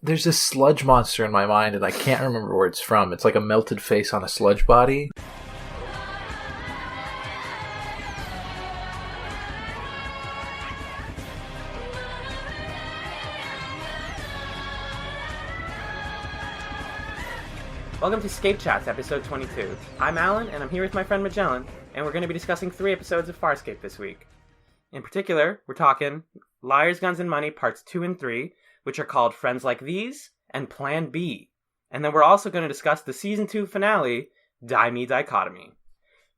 There's this sludge monster in my mind, and I can't remember where it's from. It's like a melted face on a sludge body. Welcome to ScapeChatz, episode 22. I'm Alan, and I'm here with my friend Magellan, and we're going to be discussing 3 episodes of Farscape this week. In particular, we're talking Liars, Guns, and Money parts 2 and 3, which are called Friends Like These and Plan B. And then we're also going to discuss the season 2 finale, Die Me Dichotomy.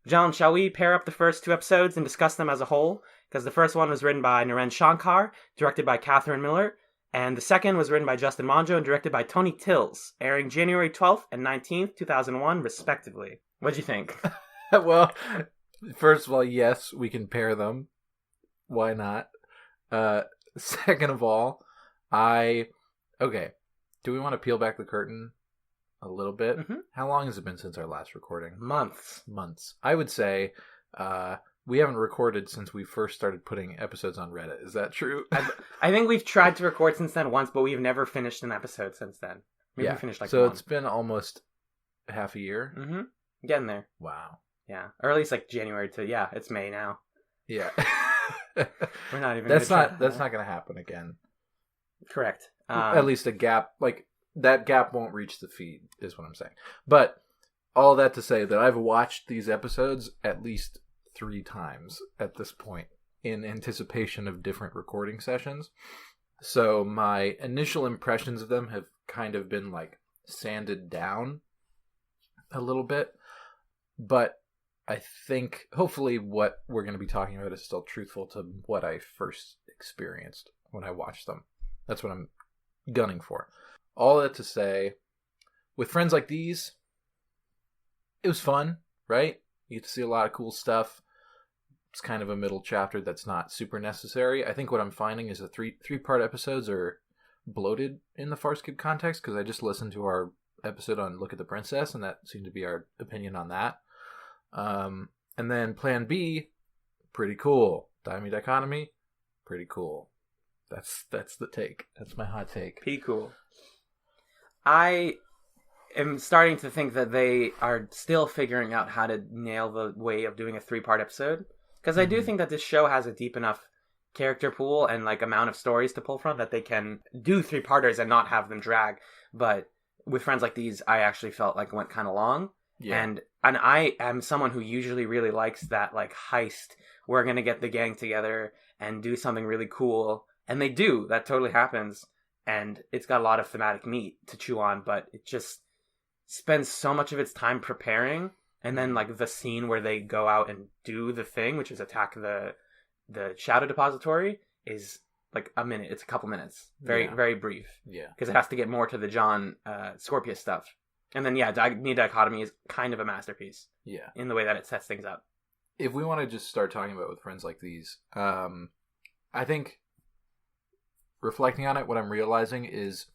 Magellan, shall we pair up the first 2 episodes and discuss them as a whole? Because the first one was written by Naren Shankar, directed by Catherine Miller, and the second was written by Justin Monjo and directed by Tony Tills, airing January 12th and 19th, 2001, respectively. What'd you think? Well, first of all, yes, we can pair them. Why not? Second of all, do we want to peel back the curtain a little bit? Mm-hmm. How long has it been since our last recording? Months. I would say we haven't recorded since we first started putting episodes on Reddit. Is that true? I think we've tried to record since then once, but we've never finished an episode since then. Maybe we finished so one. It's been almost half a year? Mm-hmm. Getting there. Wow. Yeah. Or at least like January to, it's May now. Yeah. We're not even That's not going to happen again. Correct. At least a gap, like that gap won't reach the feed is what I'm saying. But all that to say that I've watched these episodes at least 3 times at this point in anticipation of different recording sessions. So my initial impressions of them have kind of been like sanded down a little bit. But I think hopefully what we're going to be talking about is still truthful to what I first experienced when I watched them. That's what I'm gunning for. All that to say, with Friends Like These, it was fun, right? You get to see a lot of cool stuff. It's kind of a middle chapter that's not super necessary. I think what I'm finding is the three-part episodes are bloated in the Farscape context, because I just listened to our episode on Look at the Princess, and that seemed to be our opinion on that. And then Plan B, pretty cool. Die Me Dichotomy, pretty cool. That's the take. That's my hot take. Pretty cool. I am starting to think that they are still figuring out how to nail the way of doing a 3-part episode. Because I do think that this show has a deep enough character pool and like amount of stories to pull from that they can do 3-parters and not have them drag. But with Friends Like These, I actually felt like it went kind of long. Yeah. And I am someone who usually really likes that like heist. We're going to get the gang together and do something really cool. And they do. That totally happens. And it's got a lot of thematic meat to chew on, but it just spends so much of its time preparing. And then like the scene where they go out and do the thing, which is attack the Shadow Depository, is like a minute. It's a couple minutes. Very brief. Yeah. Because it has to get more to the John Scorpius stuff. And then, Die Me Dichotomy is kind of a masterpiece. Yeah. In the way that it sets things up. If we want to just start talking about with Friends Like These, I think reflecting on it, what I'm realizing is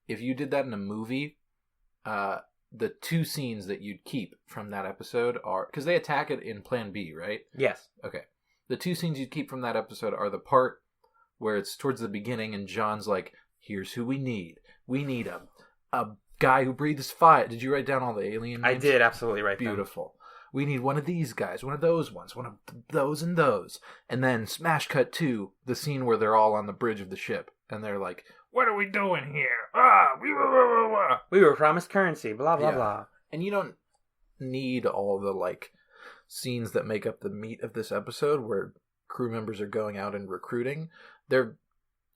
if you did that in a movie, the 2 scenes that you'd keep from that episode are... Because they attack it in Plan B, right? Yes. Okay. The 2 scenes you'd keep from that episode are the part where it's towards the beginning and John's like, here's who we need. We need a guy who breathes fire. Did you write down all the alien names? I did absolutely write them. Beautiful. We need one of these guys, one of those ones, one of those and those. And then smash cut to the scene where they're all on the bridge of the ship. And they're like, what are we doing here? We were promised currency, blah, blah, blah. And you don't need all the like scenes that make up the meat of this episode where crew members are going out and recruiting. They're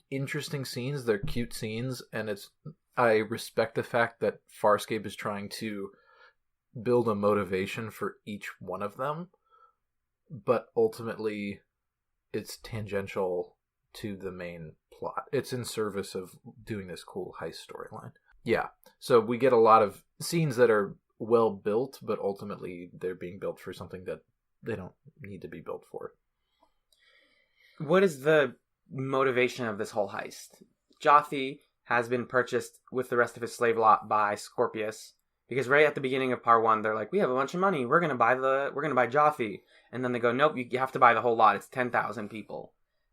interesting scenes. They're cute scenes. And I respect the fact that Farscape is trying to build a motivation for each one of them, but ultimately it's tangential to the main plot. It's in service of doing this cool heist storyline. Yeah, so we get a lot of scenes that are well built, but ultimately they're being built for something that they don't need to be built for. What is the motivation of this whole heist? Jothi has been purchased with the rest of his slave lot by Scorpius, because right at the beginning of part 1, they're like, we have a bunch of money. We're gonna buy Jothi. And then they go, nope, you have to buy the whole lot. It's 10,000 people.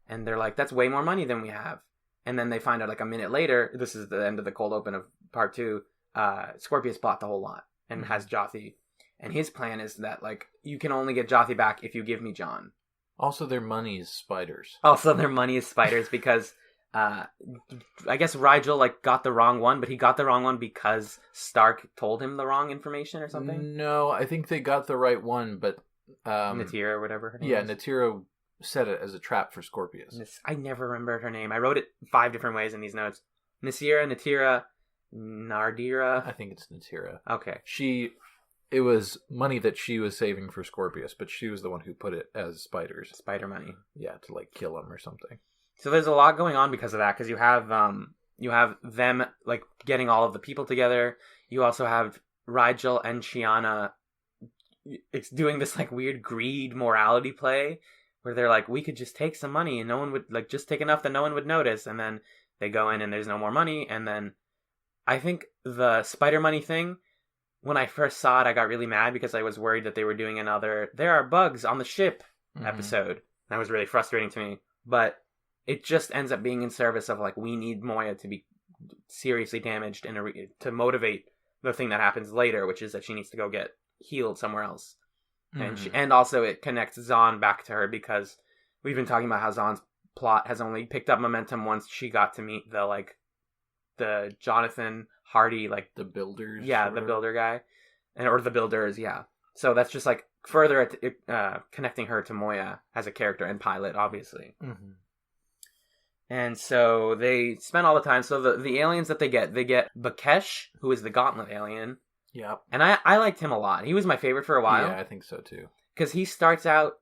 And they're like, that's way more money than we have. And then they find out like a minute later, this is the end of the cold open of part 2, Scorpius bought the whole lot and has Jotham. And his plan is that, like, you can only get Jotham back if you give me John. Also, their money is spiders. Because I guess Rigel, like, got the wrong one, but he got the wrong one because Stark told him the wrong information or something? No, I think they got the right one, but... Natira or whatever her name is. Natira set it as a trap for Scorpius. I never remembered her name. I wrote it 5 different ways in these notes. Natira, Nardira. I think it's Natira. Okay. It was money that she was saving for Scorpius, but she was the one who put it as spiders. Spider money. Yeah, to like kill him or something. So there's a lot going on because of that, because you have them like getting all of the people together. You also have Rigel and Chiana. It's doing this like weird greed morality play where they're like, we could just take some money and no one would, like, just take enough that no one would notice, and then they go in and there's no more money. And then I think the spider money thing, when I first saw it, I got really mad because I was worried that they were doing another "there are bugs on the ship" episode. That was really frustrating to me. But it just ends up being in service of, like, we need Moya to be seriously damaged to motivate the thing that happens later, which is that she needs to go get healed somewhere else. And also it connects Zahn back to her, because we've been talking about how Zahn's plot has only picked up momentum once she got to meet the Jonathan Hardy, like the builders. Yeah, the builder guy. Or the builders, yeah. So that's just like further connecting her to Moya as a character and pilot, obviously. Mm-hmm. And so they spend all the time. So the aliens that they get Bakesh, who is the Gauntlet alien. Yeah. And I liked him a lot. He was my favorite for a while. Yeah, I think so too. Because he starts out,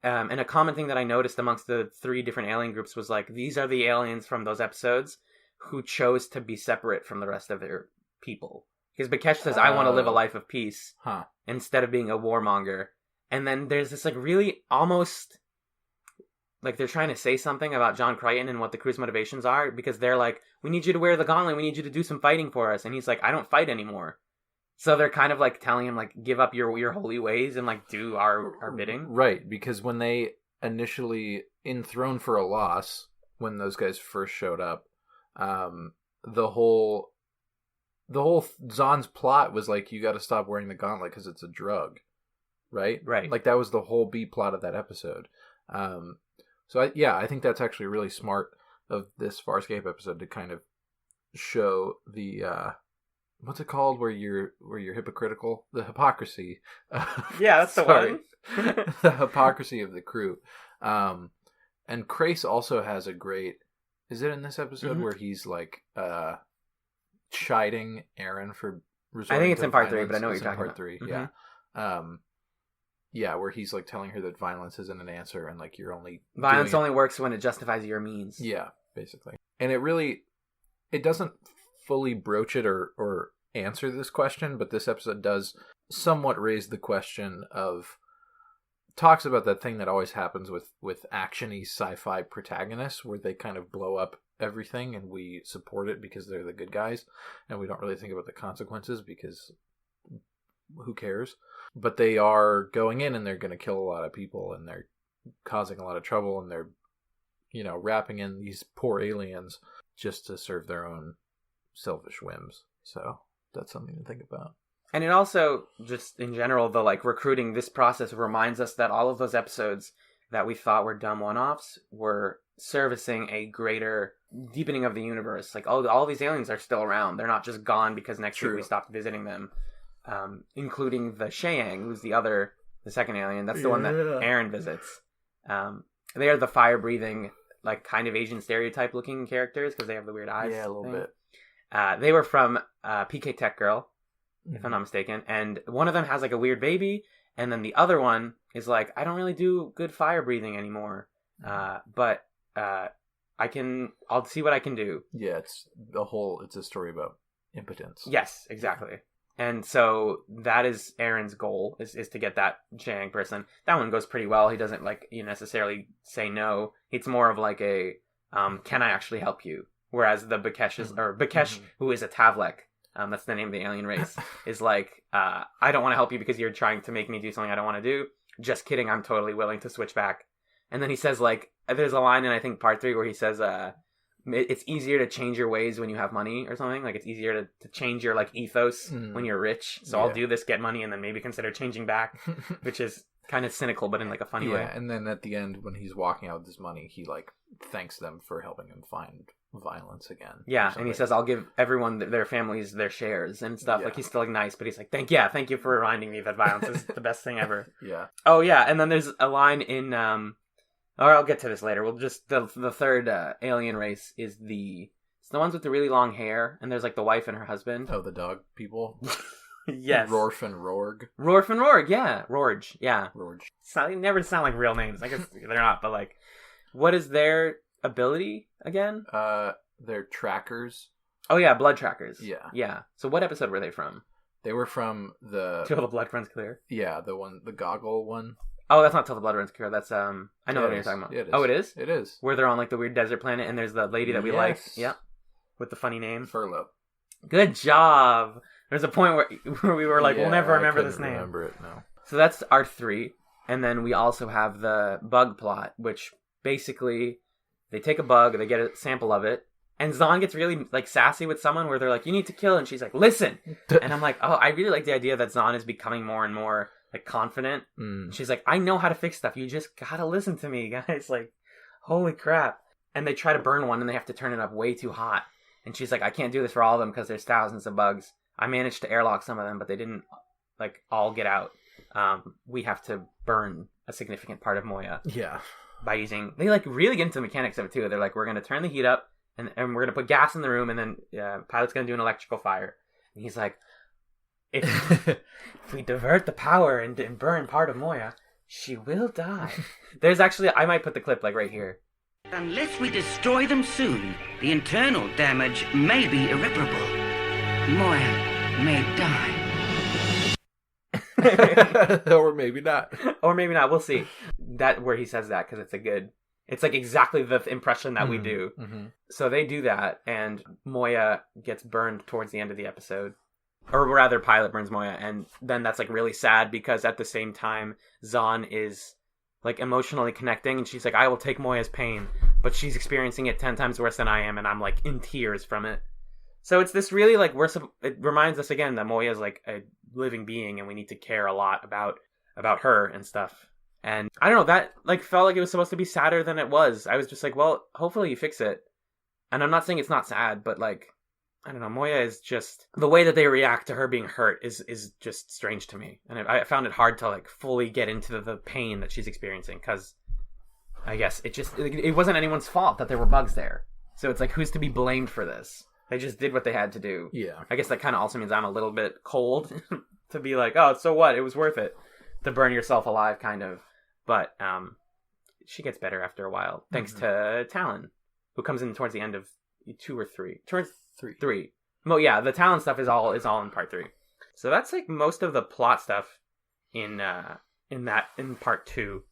and a common thing that I noticed amongst the 3 different alien groups was like, these are the aliens from those episodes who chose to be separate from the rest of their people. Because Bakesh says, I want to live a life of peace instead of being a warmonger. And then there's this like really almost like they're trying to say something about John Crichton and what the crew's motivations are, because they're like, we need you to wear the gauntlet, we need you to do some fighting for us. And he's like, I don't fight anymore. So they're kind of like telling him, like, give up your holy ways and like do our bidding. Right, because when they initially in Throne for a Loss, when those guys first showed up, the whole Zahn's plot was like, you got to stop wearing the gauntlet because it's a drug, right? Right. Like that was the whole B plot of that episode. So I think that's actually really smart of this Farscape episode to kind of show the what's it called where you're hypocritical, the hypocrisy. Yeah, that's the one. The hypocrisy of the crew. And Crace also has a great. Is it in this episode where he's like chiding Aaron for resorting I think it's to in part violence? 3, but I know what It's you're in talking part about. 3, yeah. Yeah, where he's like telling her that violence isn't an answer and like you're only violence only works when it justifies your means. Yeah, basically. And it doesn't fully broach it or answer this question, but this episode does somewhat raise the question of, talks about that thing that always happens with action-y sci-fi protagonists where they kind of blow up everything and we support it because they're the good guys and we don't really think about the consequences because who cares? But they are going in and they're going to kill a lot of people and they're causing a lot of trouble and they're, wrapping in these poor aliens just to serve their own selfish whims. So that's something to think about. And it also, just in general, the like recruiting, this process reminds us that all of those episodes that we thought were dumb one-offs were servicing a greater deepening of the universe. Like, all these aliens are still around. They're not just gone because next week we stopped visiting them. Including the Shayang, who's the second alien. That's the one that Aaron visits. They are the fire-breathing, like, kind of Asian stereotype-looking characters because they have the weird eyes. Yeah, a little bit. They were from PK Tech Girl, if I'm not mistaken. And one of them has, like, a weird baby, and then the other one is like, I don't really do good fire-breathing anymore, but I'll see what I can do. Yeah, it's a story about impotence. Yes, exactly. And so that is Aaron's goal, is to get that Shang person. That one goes pretty well. He doesn't necessarily say no. It's more of like a, can I actually help you? Whereas the Bakesh, who is a Tavlek, that's the name of the alien race, is like, I don't want to help you because you're trying to make me do something I don't want to do. Just kidding, I'm totally willing to switch back. And then he says, like, there's a line in, I think, part 3 where he says, it's easier to change your ways when you have money or something. Like, it's easier to change your, like, ethos when you're rich. So I'll do this, get money, and then maybe consider changing back, which is kind of cynical, but in, like, a funny way. Yeah, and then at the end, when he's walking out with his money, he, like, thanks them for helping him find violence again. Yeah, and he says, I'll give everyone, their families, their shares and stuff. Like, he's still, like, nice, but he's like, thank you for reminding me that violence is the best thing ever. Yeah. Oh, yeah, and then there's a line in... Or I'll get to this later. We'll just the third alien race is it's the ones with the really long hair, and there's like the wife and her husband. Oh, the dog people. Yes. Rorf and Rorg. Rorf and Rorg, yeah. Rorge, yeah. Rorge. They never sound like real names. I guess they're not, but like, what is their ability again? They're trackers. Oh yeah, blood trackers. Yeah. Yeah. So what episode were they from? They were from the Till the Blood Runs Clear. Yeah, the goggle one. Oh, that's not Till the Blood Runs Clear. That's I know what you're talking about. Yeah, it is. Oh, it is? It is. Where they're on like the weird desert planet, and there's the lady that we like. Yeah, with the funny name. Furlough. Good job. There's a point where we were like, we'll never remember this name. Remember it? No. So that's our 3, and then we also have the bug plot, which basically they take a bug, they get a sample of it, and Zahn gets really like sassy with someone where they're like, you need to kill, and she's like, listen, and I'm like, oh, I really like the idea that Zahn is becoming more and more like confident. She's like, I know how to fix stuff. You just gotta listen to me, guys. Like, holy crap. And they try to burn one and they have to turn it up way too hot. And she's like, I can't do this for all of them because there's thousands of bugs. I managed to airlock some of them, but they didn't like all get out. We have to burn a significant part of Moya. Yeah. By using, they like really get into the mechanics of it too. They're like, we're going to turn the heat up and we're going to put gas in the room, and then Pilot's going to do an electrical fire. And he's like, if we divert the power and burn part of Moya, she will die. There's actually, I might put the clip like right here. Unless we destroy them soon, the internal damage may be irreparable. Moya may die. Or maybe not. Or maybe not. We'll see. That where he says that, because it's like exactly the impression that we do. Mm-hmm. So they do that, and Moya gets burned towards the end of the episode. Or rather, Pilot burns Moya, and then that's like really sad because at the same time, Zahn is like emotionally connecting, and she's like, I will take Moya's pain, but she's experiencing it 10 times worse than I am, and I'm like in tears from it. So it's this really like, it reminds us again that Moya is like a living being, and we need to care a lot about her and stuff. And I don't know, that like felt like it was supposed to be sadder than it was. I was just like, well, hopefully you fix it. And I'm not saying it's not sad, but like, I don't know, Moya is just, the way that they react to her being hurt is just strange to me. And I found it hard to like fully get into the pain that she's experiencing, because I guess it wasn't anyone's fault that there were bugs there. So it's like, who's to be blamed for this? They just did what they had to do. Yeah. I guess that kind of also means I'm a little bit cold to be like, oh, so what? It was worth it to burn yourself alive, kind of. But she gets better after a while, thanks to Talon, who comes in towards the end of 2 or 3. Towards 3. Well, yeah, the Talon stuff is all in part 3. So that's like most of the plot stuff in part 2.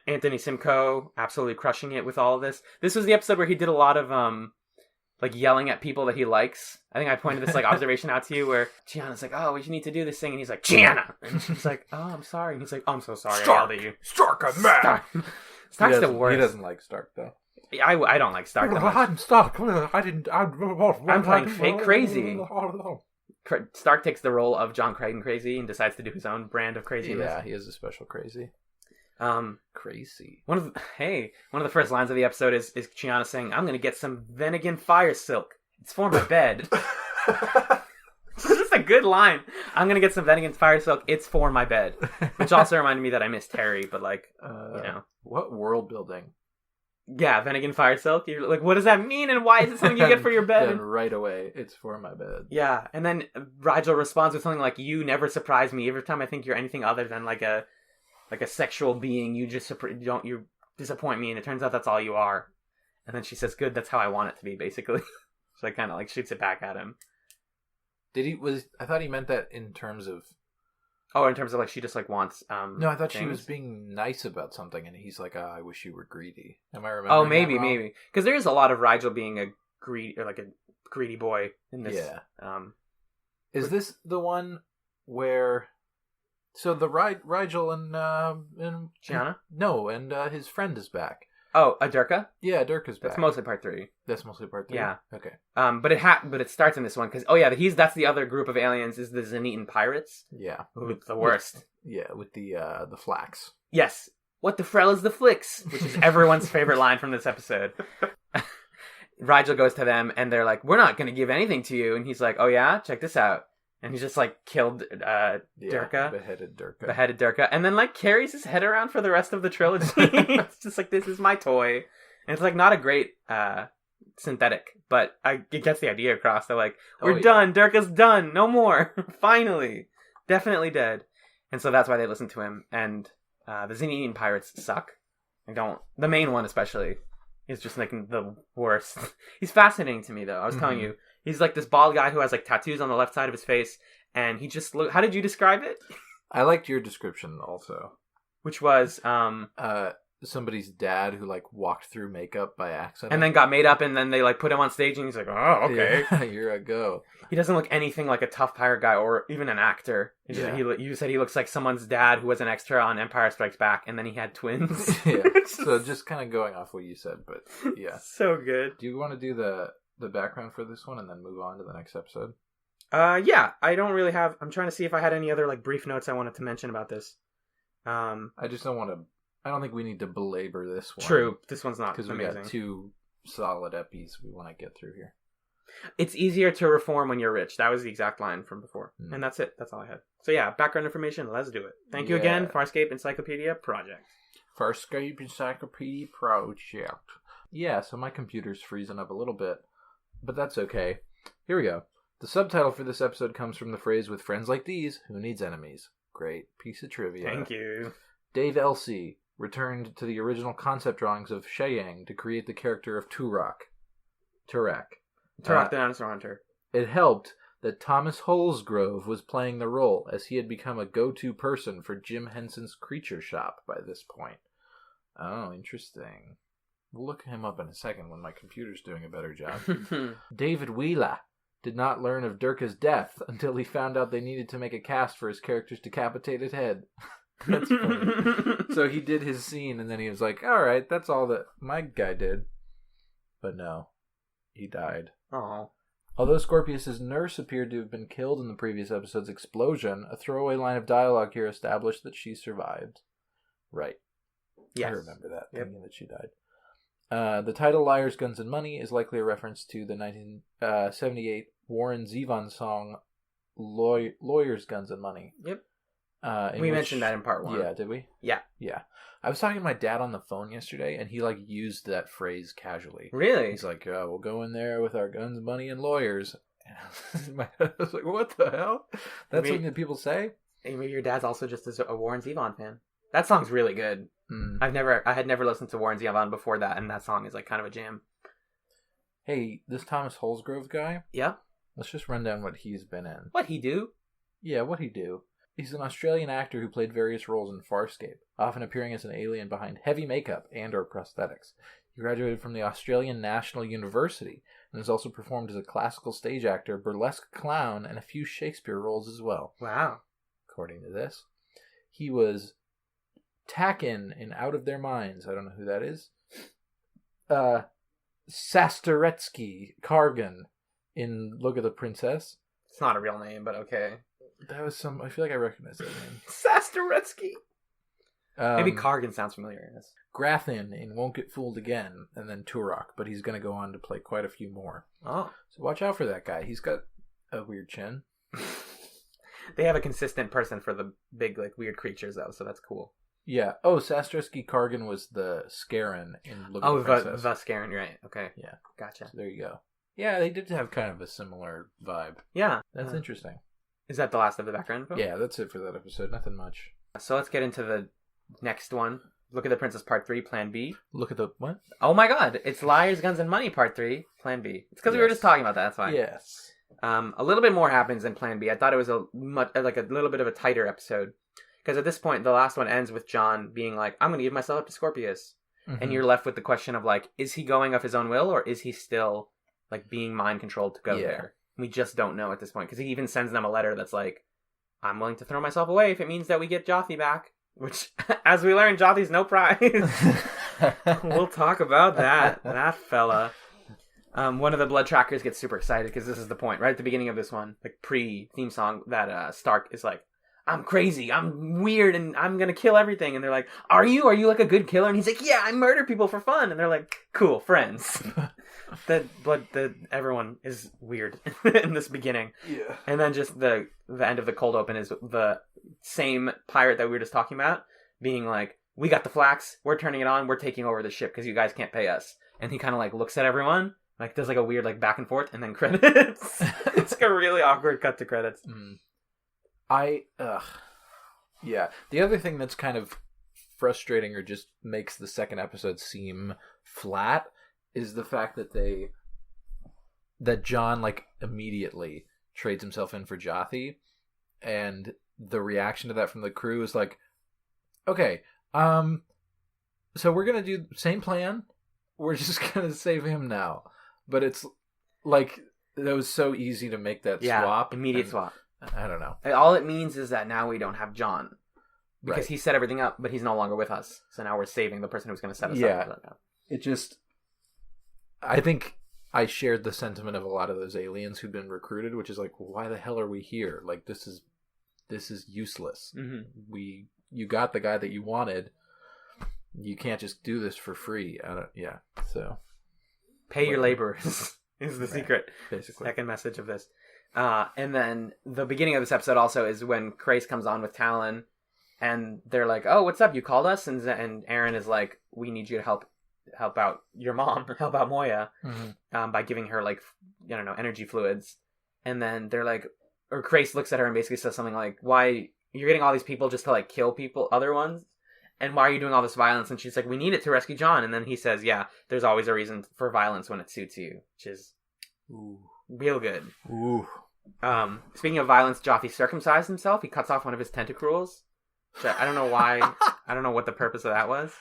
Anthony Simcoe absolutely crushing it with all of this. This was the episode where he did a lot of like yelling at people that he likes. I think I pointed this like observation out to you where Gianna's like, oh, we need to do this thing, and he's like, Gianna, and she's like, oh, I'm sorry, and he's like, oh, I'm so sorry, Stark, I yelled at you. Stark, I'm mad. Stark's the worst. He doesn't like Stark though. I don't like Stark that much. I'm Stark. I'm playing fake crazy. Stark takes the role of John Crichton crazy and decides to do his own brand of craziness. Yeah, he is a special crazy. Crazy. One of the first lines of the episode is Chiana saying, I'm going to get some Venegan fire silk. It's for my bed. This is a good line. I'm going to get some Venegan fire silk. It's for my bed. Which also reminded me that I miss Terry, but like, you know. What world building? Yeah, Venegan fire silk. You're like, what does that mean, and why is it something you get for your bed? Then right away, it's for my bed. Yeah, and then Rigel responds with something like, you never surprise me. Every time I think you're anything other than like a sexual being, you disappoint me, and it turns out that's all you are. And then she says, good, that's how I want it to be, basically. So I kind of like shoots it back at him. I thought he meant that in terms of... Oh, in terms of like, she just like wants... No, I thought she was being nice about something, and he's like, I wish you were greedy. Am I remembering? Oh, maybe. Because there is a lot of Rigel being a greedy boy in this. Yeah. Is this the one where... So the Rigel and Gianna? No, and his friend is back. Oh, Durka? Yeah, Durka's back. That's mostly part 3. That's mostly part 3? Yeah. Okay. But it starts in this one, because, that's the other group of aliens, is the Zenatan pirates. Yeah. Ooh, the worst. With the flax. Yes. What the frell is the flicks? Which is everyone's favorite line from this episode. Rigel goes to them, and they're like, we're not going to give anything to you. And he's like, oh yeah? Check this out. And he just, like, killed Durka. Beheaded Durka. And then, like, carries his head around for the rest of the trilogy. It's just like, this is my toy. And it's, like, not a great synthetic. But it gets the idea across. They're like, we're done. Durka's done. No more. Finally. Definitely dead. And so that's why they listen to him. And the Zenatan pirates suck. The main one especially is just, like, the worst. He's fascinating to me, though. I was telling you. He's like this bald guy who has like tattoos on the left side of his face, and he just how did you describe it? I liked your description also. Which was somebody's dad who like walked through makeup by accident. And then got made up, and then they like put him on stage, and he's like, oh, okay. Yeah, you're a go. He doesn't look anything like a tough pirate guy or even an actor. You said he looks like someone's dad who was an extra on Empire Strikes Back, and then he had twins. Yeah. So just kind of going off what you said, but yeah. So good. Do you want to do the background for this one and then move on to the next episode? Yeah, I don't really have... I'm trying to see if I had any other like brief notes I wanted to mention about this. I just don't want to... I don't think we need to belabor this one. True, this one's not amazing. Because we got 2 solid epis we want to get through here. It's easier to reform when you're rich. That was the exact line from before. And that's it. That's all I had. So yeah, background information, let's do it. Thank you again, Farscape Encyclopedia Project. Farscape Encyclopedia Project. Yeah, so my computer's freezing up a little bit. But that's okay. Here we go. The subtitle for this episode comes from the phrase, with friends like these, who needs enemies? Great piece of trivia. Thank you. Dave Elsey returned to the original concept drawings of Sheyang to create the character of Turok the Dinosaur Hunter. It helped that Thomas Holsgrove was playing the role, as he had become a go-to person for Jim Henson's Creature Shop by this point. Oh, interesting. We'll look him up in a second when my computer's doing a better job. David Wheeler did not learn of Durka's death until he found out they needed to make a cast for his character's decapitated head. That's funny. So he did his scene, and then he was like, all right, that's all that my guy did. But no, he died. Oh. Although Scorpius' nurse appeared to have been killed in the previous episode's explosion, a throwaway line of dialogue here established that she survived. Right. Yes. I remember that, thinking that she died. The title "Liars, Guns, and Money" is likely a reference to the 1978 Warren Zevon song "Lawyers, Guns, and Money." Yep. We mentioned that in part 1. Yeah, did we? Yeah. Yeah. I was talking to my dad on the phone yesterday, and he like used that phrase casually. Really? He's like, we'll go in there with our guns, money, and lawyers. And I was like, what the hell? That's something that people say? Maybe your dad's also just a Warren Zevon fan. That song's really good. I had never listened to Warren Zevon before that, and that song is like kind of a jam. Hey, this Thomas Holsgrove guy? Yeah? Let's just run down what he's been in. What he do? Yeah, what he do. He's an Australian actor who played various roles in Farscape, often appearing as an alien behind heavy makeup and or prosthetics. He graduated from the Australian National University and has also performed as a classical stage actor, burlesque clown, and a few Shakespeare roles as well. Wow. According to this. He was Takin in Out of Their Minds. I don't know who that is. Sastoretsky Kargan in Look at the Princess. It's not a real name, but okay. That was I feel like I recognize that name. Sastoretsky. Maybe Kargan sounds familiar. Yes. Grathin in Won't Get Fooled Again, and then Turok, but he's going to go on to play quite a few more. Oh. So watch out for that guy. He's got a weird chin. They have a consistent person for the big, like, weird creatures, though, so that's cool. Yeah. Oh, Sastoretsky Kargan was the Scarin in Look at the Princess. the Scarin, right. Okay. Yeah. Gotcha. So there you go. Yeah, they did have kind of a similar vibe. Yeah. That's interesting. Is that the last of the background info? Yeah, that's it for that episode. Nothing much. So let's get into the next one. Look at the Princess Part 3, Plan B. Look at the what? Oh my god, it's Liars, Guns, and Money Part 3, Plan B. It's because we were just talking about that, that's why. Yes. A little bit more happens in Plan B. I thought it was a little bit of a tighter episode. Because at this point, the last one ends with John being like, I'm going to give myself up to Scorpius. Mm-hmm. And you're left with the question of, like, is he going of his own will, or is he still, like, being mind-controlled to go there? We just don't know at this point. Because he even sends them a letter that's like, I'm willing to throw myself away if it means that we get Jotham back. Which, as we learn, Jotham's no prize. We'll talk about that. That fella. One of the blood trackers gets super excited because this is the point right at the beginning of this one, like pre-theme song, that Stark is like, I'm crazy, I'm weird, and I'm gonna kill everything. And they're like, Are you like a good killer? And he's like, yeah, I murder people for fun. And they're like, cool, friends. Everyone is weird in this beginning. Yeah. And then just the end of the cold open is the same pirate that we were just talking about being like, we got the flax, we're turning it on, we're taking over the ship because you guys can't pay us. And he kind of like looks at everyone, like does like a weird like back and forth, and then credits. It's like a really awkward cut to credits. Yeah. The other thing that's kind of frustrating or just makes the second episode seem flat is the fact that John like immediately trades himself in for Jothi, and the reaction to that from the crew is like, okay, so we're gonna do the same plan, we're just gonna save him now. But it's like that was so easy to make that swap. Immediate swap. I don't know. All it means is that now we don't have John. Because Right. he set everything up, but he's no longer with us. So now we're saving the person who's going to set us up. It just... I think I shared the sentiment of a lot of those aliens who'd been recruited, which is like, why the hell are we here? Like, this is useless. Mm-hmm. You got the guy that you wanted. You can't just do this for free. So... Pay your laborers is the secret. Basically. Second message of this. And then the beginning of this episode also is when Krace comes on with Talon, and they're like, "Oh, what's up? You called us?" And Aaron is like, "We need you to help out your mom, help out Moya, by giving her like, energy fluids." And then they're like, or Krace looks at her and basically says something like, "Why you're getting all these people just to like kill people, other ones? And why are you doing all this violence?" And she's like, "We need it to rescue John." And then he says, "Yeah, there's always a reason for violence when it suits you," which is real good. Ooh. Speaking of violence, Jothi circumcised himself. He cuts off one of his tentacles. I don't know why. I don't know what the purpose of that was.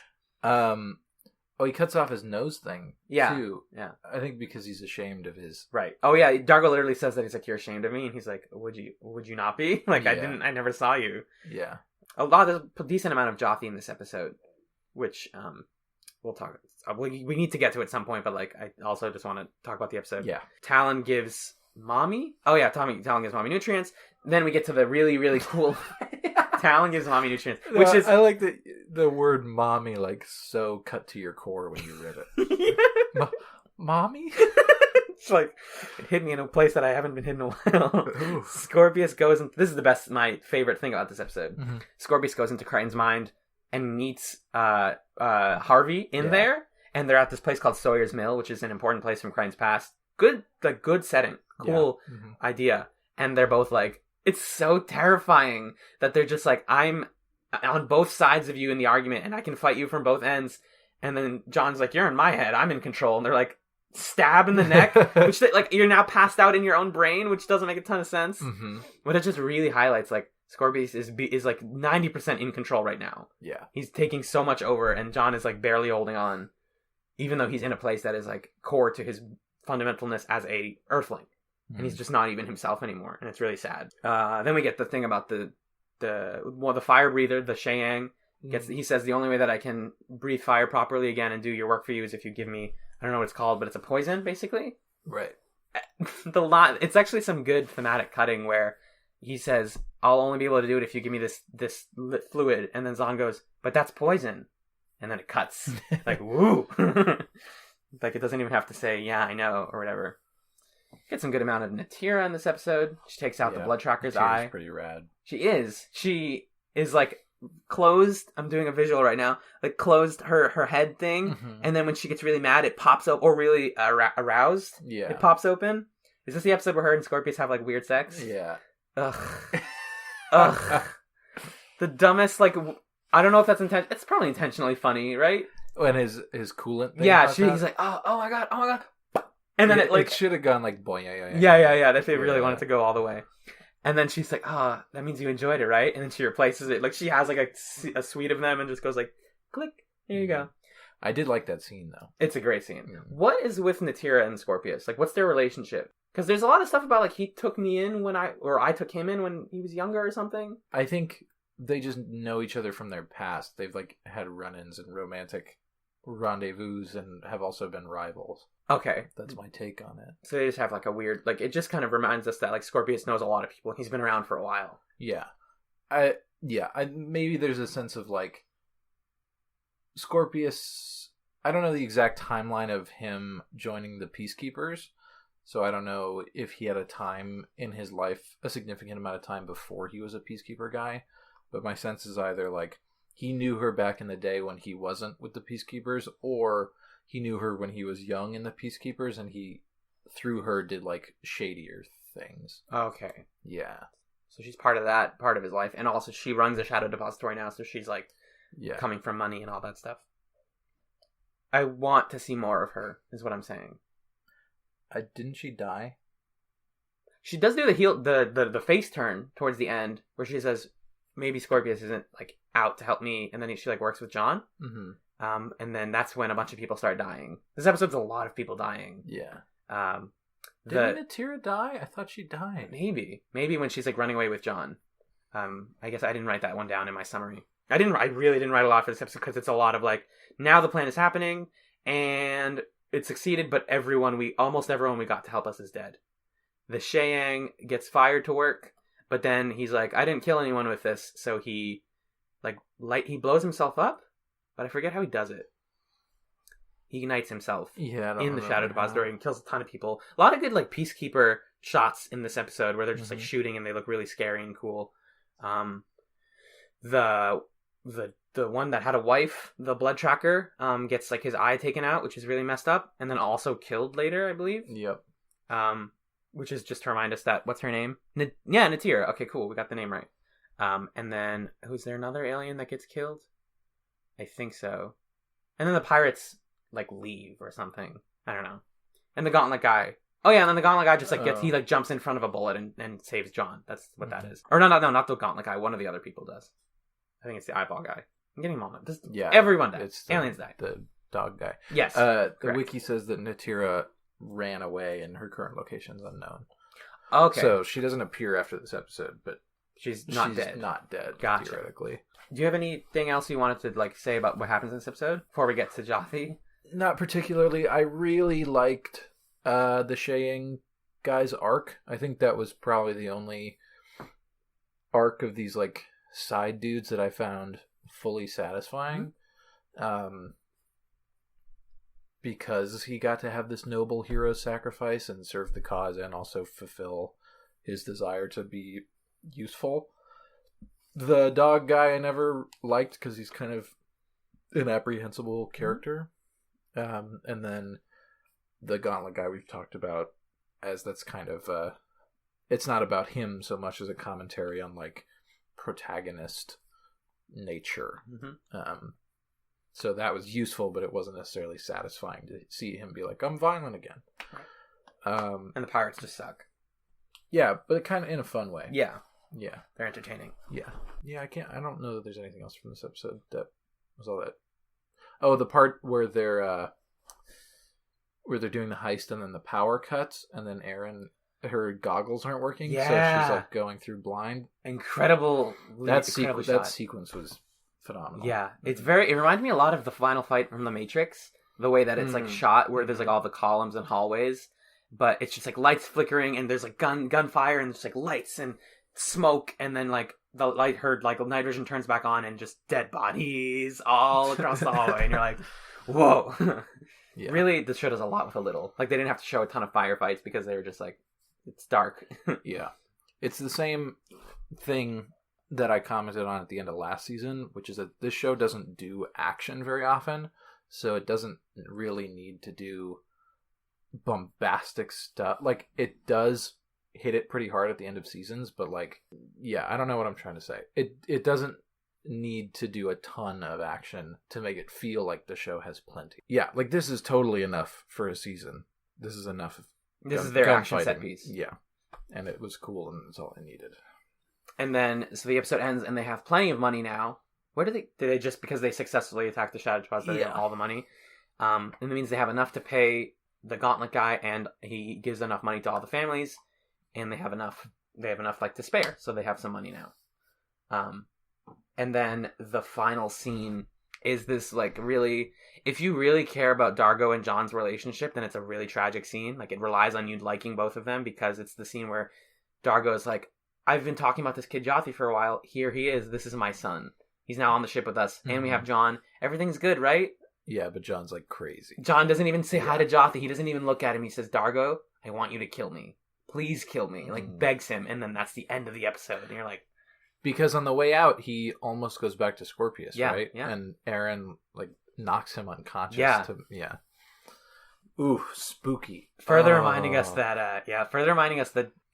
He cuts off his nose thing, too. Yeah. I think because he's ashamed of his... Right. Oh, yeah, Dargo literally says that he's like, "You're ashamed of me?" And he's like, Would you not be? Like, Yeah. I never saw you. Yeah. There's a decent amount of Jothi in this episode, which, we'll talk... We need to get to it at some point, but, like, I also just want to talk about the episode. Yeah. Talon gives Mommy... Oh, yeah, Talon gives Mommy nutrients. Then we get to the really, really cool... Talon gives Mommy nutrients, which is... I like the word "mommy" like so cut to your core when you read it. Mommy? It's like, it hit me in a place that I haven't been hit in a while. Scorpius goes into... This is my favorite thing about this episode. Mm-hmm. Scorpius goes into Crichton's mind and meets Harvey in there, and they're at this place called Sawyer's Mill, which is an important place from Crichton's past. Good setting. Cool idea. And they're both like, it's so terrifying that they're just like, I'm on both sides of you in the argument, and I can fight you from both ends. And then John's like, "You're in my head, I'm in control." And they're like, stab in the neck, which like you're now passed out in your own brain, which doesn't make a ton of sense. But it just really highlights like Scorpius is like 90% in control right now. Yeah, he's taking so much over, and John is like barely holding on, even though he's in a place that is like core to his fundamentalness as a Earthling. And he's just not even himself anymore, and it's really sad. Then we get the thing about the fire breather, the Sheyang. He says the only way that I can breathe fire properly again and do your work for you is if you give me, I don't know what it's called, but it's a poison, basically. Right. It's actually some good thematic cutting where he says, "I'll only be able to do it if you give me this fluid," and then Zahn goes, "But that's poison," and then it cuts. Like, woo! Like it doesn't even have to say, "Yeah, I know," or whatever. Get some good amount of Natira in this episode. She takes out the blood tracker's eye. She's pretty rad. She is like closed. I'm doing a visual right now. Like closed her head thing, and then when she gets really mad, it pops up, or really aroused. Yeah, it pops open. Is this the episode where her and Scorpius have like weird sex? Yeah. Ugh. The dumbest. Like I don't know if that's It's probably intentionally funny, right? When his coolant thing he's like, oh my god. And then it should have gone like boy, yeah. If they really wanted to go all the way, and then she's like, "Oh, that means you enjoyed it, right?" And then she replaces it. Like she has like a suite of them and just goes like, "Click, here you go." I did like that scene though. It's a great scene. What is with Natira and Scorpius? Like, what's their relationship? Because there's a lot of stuff about like he took me in I took him in when he was younger or something. I think they just know each other from their past. They've like had run-ins and romantic rendezvous and have also been rivals. Okay. That's my take on it. So they just have like a weird, like, it just kind of reminds us that like Scorpius knows a lot of people. He's been around for a while. Yeah. Maybe there's a sense of like Scorpius. I don't know the exact timeline of him joining the Peacekeepers, so I don't know if he had a time in his life, a significant amount of time before he was a Peacekeeper guy. But my sense is either like he knew her back in the day when he wasn't with the Peacekeepers, or he knew her when he was young in the Peacekeepers, and he, through her, did like shadier things. Okay. Yeah. So she's part of that, part of his life. And also she runs a shadow depository now, so she's like coming from money and all that stuff. I want to see more of her, is what I'm saying. Didn't she die? She does do the face turn towards the end, where she says, maybe Scorpius isn't like out to help me, and then she like works with John. Mm-hmm. And then that's when a bunch of people start dying. This episode's a lot of people dying. Yeah. Didn't Natira die? I thought she died. Maybe when she's like running away with John. I guess I didn't write that one down in my summary. I really didn't write a lot for this episode because it's a lot of like, now the plan is happening and it succeeded, but almost everyone we got to help us is dead. The Sheyang gets fired to work, but then he's like, I didn't kill anyone with this, so he he blows himself up, but I forget how he does it. He ignites himself in the shadow depository and kills a ton of people. A lot of good like Peacekeeper shots in this episode where they're just like shooting and they look really scary and cool. The one that had a wife, the blood tracker, gets like his eye taken out, which is really messed up, and then also killed later, I believe. Yep. Which is just to remind us that, what's her name? Natira. Okay, cool. We got the name right. And then, who's there another alien that gets killed? I think so. And then the pirates like leave or something. I don't know. And the gauntlet guy. Oh yeah, and then the gauntlet guy just like he like jumps in front of a bullet and saves John. That's what that is. Or no, not the gauntlet guy. One of the other people does. I think it's the eyeball guy. I'm getting them all. Everyone dies. Aliens die. The dog guy. Yes. The wiki says that Natira ran away and her current location is unknown. Okay. So she doesn't appear after this episode, but she's not dead. Not dead. Gotcha. Theoretically. Do you have anything else you wanted to like say about what happens in this episode before we get to Jothi? Not particularly. I really liked the Sheyang guy's arc. I think that was probably the only arc of these like side dudes that I found fully satisfying. Because he got to have this noble hero sacrifice and serve the cause and also fulfill his desire to be useful. The dog guy I never liked because he's kind of an apprehensible character. And then the gauntlet guy we've talked about, as that's kind of it's not about him so much as a commentary on like protagonist nature. So that was useful, but it wasn't necessarily satisfying to see him be like, I'm violent again. And the pirates just suck. Yeah, but kind of in a fun way. Yeah. They're entertaining. Yeah, I don't know that there's anything else from this episode that was all that. Oh, the part where they're doing the heist and then the power cuts and then Erin, her goggles aren't working, so she's like going through blind. Incredible. That sequence was phenomenal. Yeah, it reminded me a lot of the final fight from The Matrix, the way that it's like shot, where there's like all the columns and hallways, but it's just like lights flickering and there's like gunfire and there's like lights and smoke, and then like the light like night vision turns back on and just dead bodies all across the hallway, and you're like, whoa. Yeah. Really, this show does a lot with a little. Like, they didn't have to show a ton of firefights because they were just like, it's dark. Yeah. It's the same thing that I commented on at the end of last season, which is that this show doesn't do action very often, so it doesn't really need to do bombastic stuff. Like, it does hit it pretty hard at the end of seasons, but like, yeah, I don't know what I'm trying to say. It doesn't need to do a ton of action to make it feel like the show has plenty. Yeah, like this is totally enough for a season. This is enough. This is their action set piece. Yeah, and it was cool, and it's all I needed. And then, so the episode ends, and they have plenty of money now. Where did they just, because they successfully attacked the Shadow Depository, get all the money? And it means they have enough to pay the Gauntlet guy, and he gives enough money to all the families, and they have enough like to spare, so they have some money now. And then the final scene is this like really, if you really care about Dargo and John's relationship, then it's a really tragic scene. Like it relies on you liking both of them, because it's the scene where Dargo is like, I've been talking about this kid Jothi for a while. Here he is. This is my son. He's now on the ship with us, and we have John. Everything's good, right? Yeah, but John's like crazy. John doesn't even say hi to Jothi. He doesn't even look at him. He says, Dargo, I want you to kill me. Please kill me. Like begs him, and then that's the end of the episode. And you're like, because on the way out, he almost goes back to Scorpius, right? Yeah. And Aaron like knocks him unconscious. Yeah. Ooh, spooky. Further reminding us that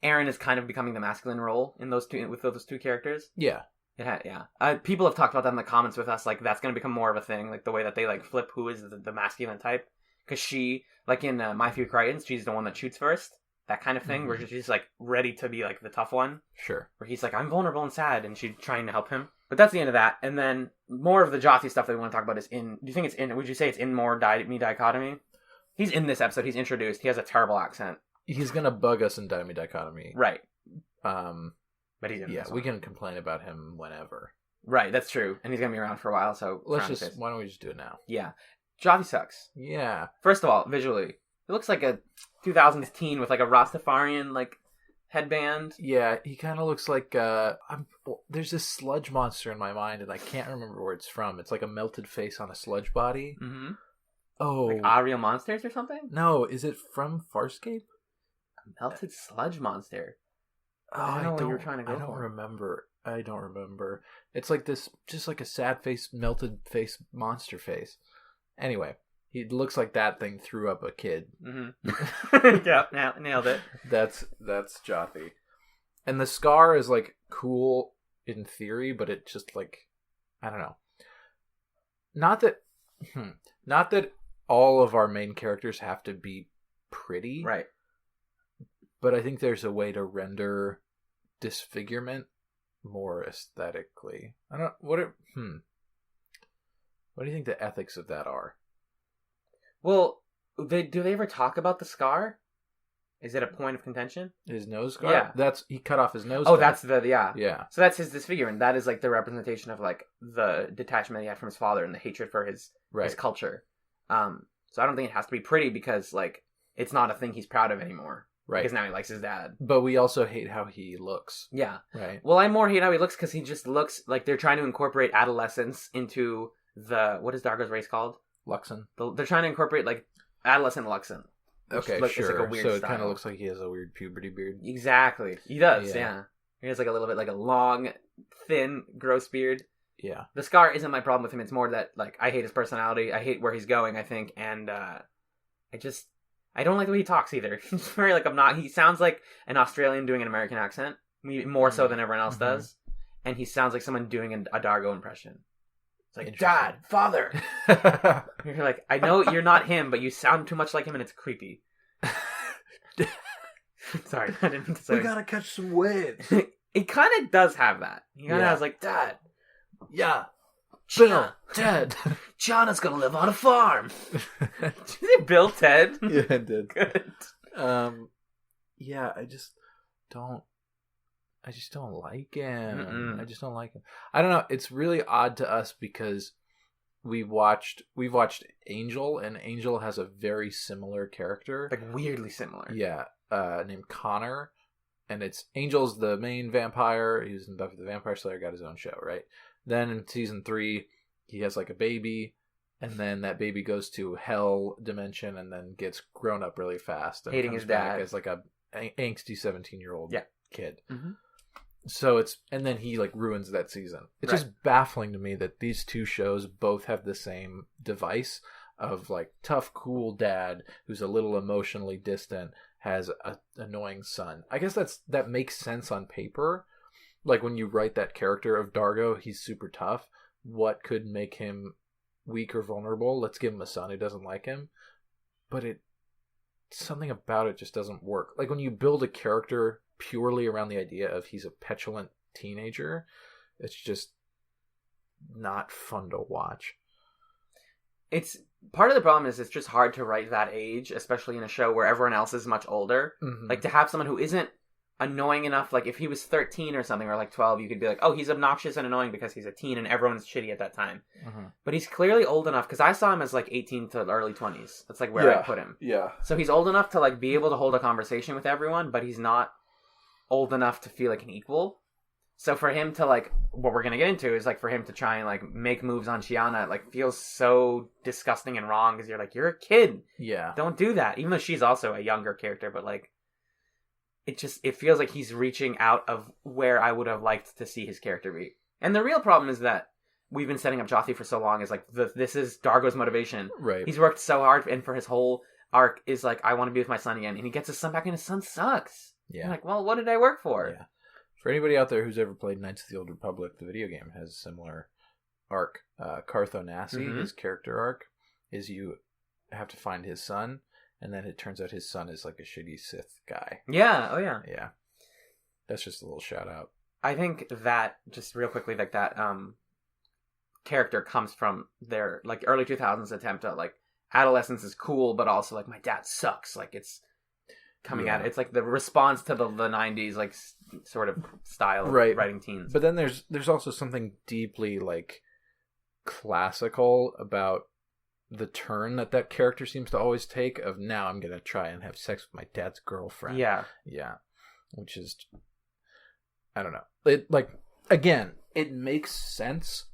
Aaron is kind of becoming the masculine role in those two characters. Yeah. People have talked about that in the comments with us. Like that's going to become more of a thing. Like the way that they like flip who is the masculine type, because she, like in My Few Crichtons, she's the one that shoots first. That kind of thing, where she's like ready to be like the tough one. Sure. Where he's like, I'm vulnerable and sad, and she's trying to help him. But that's the end of that. And then more of the Jothi stuff that we want to talk about is in. Do you think it's in? Would you say it's in more Me Dichotomy? He's in this episode. He's introduced. He has a terrible accent. He's gonna bug us in Me Dichotomy, right? But he's in this one. We can complain about him whenever. Right, that's true, and he's gonna be around for a while. So why don't we just do it now? Yeah, Jothi sucks. Yeah. First of all, visually, it looks like a 2000s teen with like a Rastafarian like headband. Yeah, he kind of looks like there's this sludge monster in my mind, and I can't remember where it's from. It's like a melted face on a sludge body. Mm-hmm. Oh, like Ariel Monsters or something? No, is it from Farscape? A melted sludge monster. Oh, I don't know what you were trying to go for. I don't remember. It's like this, just like a sad face, melted face, monster face. Anyway, he looks like that thing threw up a kid. Mm-hmm. Yeah, nailed it. That's Jothi. And the scar is like cool in theory, but it just like, I don't know. Not that all of our main characters have to be pretty. Right. But I think there's a way to render disfigurement more aesthetically. What do you think the ethics of that are? Well, do they ever talk about the scar? Is it a point of contention? His nose scar? Yeah. He cut off his nose. Oh, that's yeah. Yeah. So that's his disfigurement. That is like the representation of like the detachment he had from his father and the hatred for his culture. So I don't think it has to be pretty, because like it's not a thing he's proud of anymore. Right. Because now he likes his dad. But we also hate how he looks. Yeah. Right. Well, I more hate how he looks because he just looks like they're trying to incorporate adolescence into what is Dargo's race called? Luxon. They're trying to incorporate like adolescent Luxon. Okay, sure. Like so it kind of looks like he has a weird puberty beard. Exactly. He does, yeah. He has like a little bit like a long, thin, gross beard. Yeah. The scar isn't my problem with him. It's more that like I hate his personality. I hate where he's going, I think. And I don't like the way he talks either. He's very like he sounds like an Australian doing an American accent, more so than everyone else does. And he sounds like someone doing a Dargo impression. It's like, Dad, Father. You're like, I know you're not him, but you sound too much like him, and it's creepy. Sorry, I didn't mean to say. We gotta catch some waves. It kind of does have that. He kind of has like, Dad. Yeah. Bill, Ted. Gianna's gonna live on a farm. Did you say Bill, Ted? Yeah, I did. Good. Yeah, I just don't like him. Mm-mm. I just don't like him. I don't know. It's really odd to us because we've watched Angel, and Angel has a very similar character, like weirdly similar. Yeah, named Connor, and Angel's the main vampire. He was in Buffy the Vampire Slayer, got his own show, right? Then in season 3, he has like a baby, and then that baby goes to hell dimension and then gets grown up really fast. And hating his dad. as like a angsty 17-year-old kid. Mm-hmm. So and then he like ruins that season. It's just baffling to me that these two shows both have the same device of like tough, cool dad who's a little emotionally distant, has an annoying son. I guess that makes sense on paper. Like, when you write that character of Dargo, he's super tough. What could make him weak or vulnerable? Let's give him a son who doesn't like him. But something about it just doesn't work. Like, when you build a character purely around the idea of he's a petulant teenager, it's just not fun to watch. It's part of the problem is it's just hard to write that age, especially in a show where everyone else is much older. Mm-hmm. Like, to have someone who isn't annoying enough. Like, if he was 13 or something, or like 12, you could be like, oh, he's obnoxious and annoying because he's a teen and everyone's shitty at that time. But he's clearly old enough, because I saw him as like 18 to early 20s. That's like where I put him. Yeah. So he's old enough to like be able to hold a conversation with everyone, but he's not old enough to feel like an equal. So for him to, like, what we're going to get into is, like, for him to try and, like, make moves on Chiana, like, feels so disgusting and wrong, because you're like, you're a kid. Yeah. Don't do that. Even though she's also a younger character, but, like, it feels like he's reaching out of where I would have liked to see his character be. And the real problem is that we've been setting up Jothi for so long, is, like, this is Dargo's motivation. Right. He's worked so hard, and for his whole arc is, like, I want to be with my son again, and he gets his son back, and his son sucks. Yeah. You're like, well, what did I work for? Yeah. For anybody out there who's ever played Knights of the Old Republic, the video game has a similar arc. Cartho Nassi, his character arc, is you have to find his son, and then it turns out his son is like a shitty Sith guy. Yeah, oh yeah. Yeah. That's just a little shout out. I think that, just real quickly, like that character comes from their like early 2000s attempt at like adolescence is cool, but also like my dad sucks. Like it's coming at it. It's like the response to the 90s like sort of style of writing teens. But then there's also something deeply like classical about the turn that character seems to always take of now I'm gonna try and have sex with my dad's girlfriend. Yeah, which is, I don't know. It like, again, it makes sense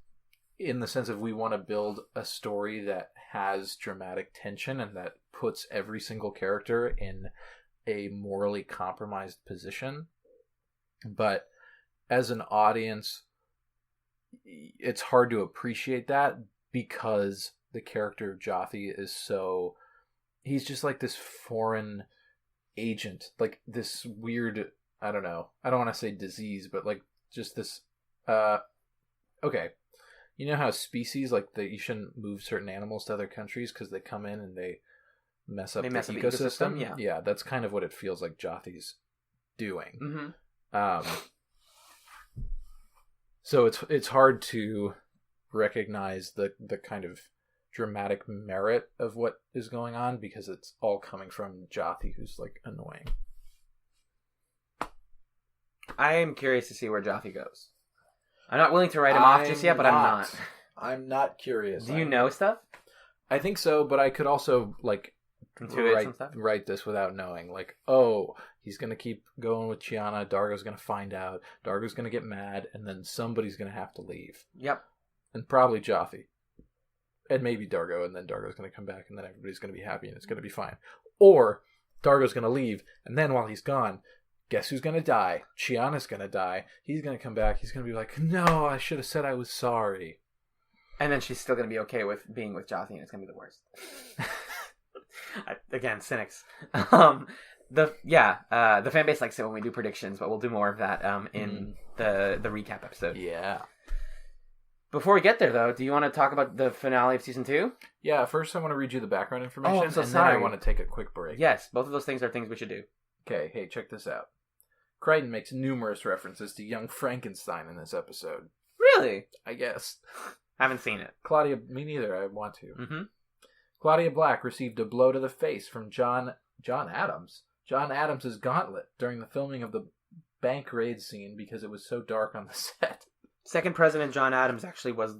in the sense of we want to build a story that has dramatic tension and that puts every single character in a morally compromised position. But as an audience, it's hard to appreciate that because the character of Jothi is so... He's just like this foreign agent, like this weird... I don't know. I don't want to say disease, but like just this... Okay. You know how species, like you shouldn't move certain animals to other countries because they come in and they mess up the ecosystem? Yeah, that's kind of what it feels like Jothi's doing. So it's hard to recognize the kind of dramatic merit of what is going on because it's all coming from Jothi, who's like annoying. I am curious to see where Jothi goes. I'm not willing to write him off just yet, but I'm not. I'm not curious. Do you know stuff? I think so, but I could also like write this without knowing. Like, oh, he's gonna keep going with Chiana. Dargo's gonna find out. Dargo's gonna get mad, and then somebody's gonna have to leave. Yep. And probably Jothi, and maybe Dargo, and then Dargo's gonna come back, and then everybody's gonna be happy, and it's gonna be fine. Or Dargo's gonna leave, and then while he's gone, guess who's gonna die? Chiana's gonna die. He's gonna come back. He's gonna be like, no, I should have said I was sorry. And then she's still gonna be okay with being with Jothi, and it's gonna be the worst. Again, cynics. The fan base likes it when we do predictions, but we'll do more of that in the recap episode. Yeah. Before we get there, though, do you want to talk about the finale of season 2? Yeah. First, I want to read you the background information, I'm so and sorry. then I want to take a quick break. Yes, both of those things are things we should do. Okay. Hey, check this out. Crichton makes numerous references to young Frankenstein in this episode. Really? I guess. Haven't seen it. Claudia, me neither. I want to. Mm-hmm. Claudia Black received a blow to the face from John Adams. John Adams' gauntlet during the filming of the bank raid scene because it was so dark on the set. Second President John Adams actually was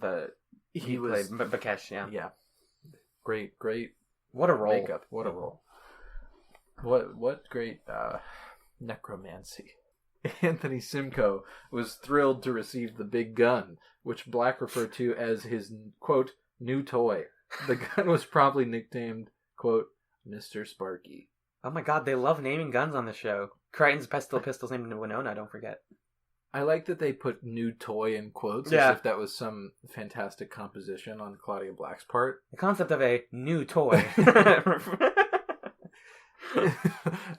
he was played Bakesh, yeah. Yeah. Great. What a role. Makeup. What a role. What great necromancy. Anthony Simcoe was thrilled to receive the big gun, which Black referred to as his, quote, new toy. The gun was promptly nicknamed, quote, Mr. Sparky. Oh my god, they love naming guns on the show. Crichton's pistol's named Winona, don't forget. I like that they put new toy in quotes as if that was some fantastic composition on Claudia Black's part. The concept of a new toy.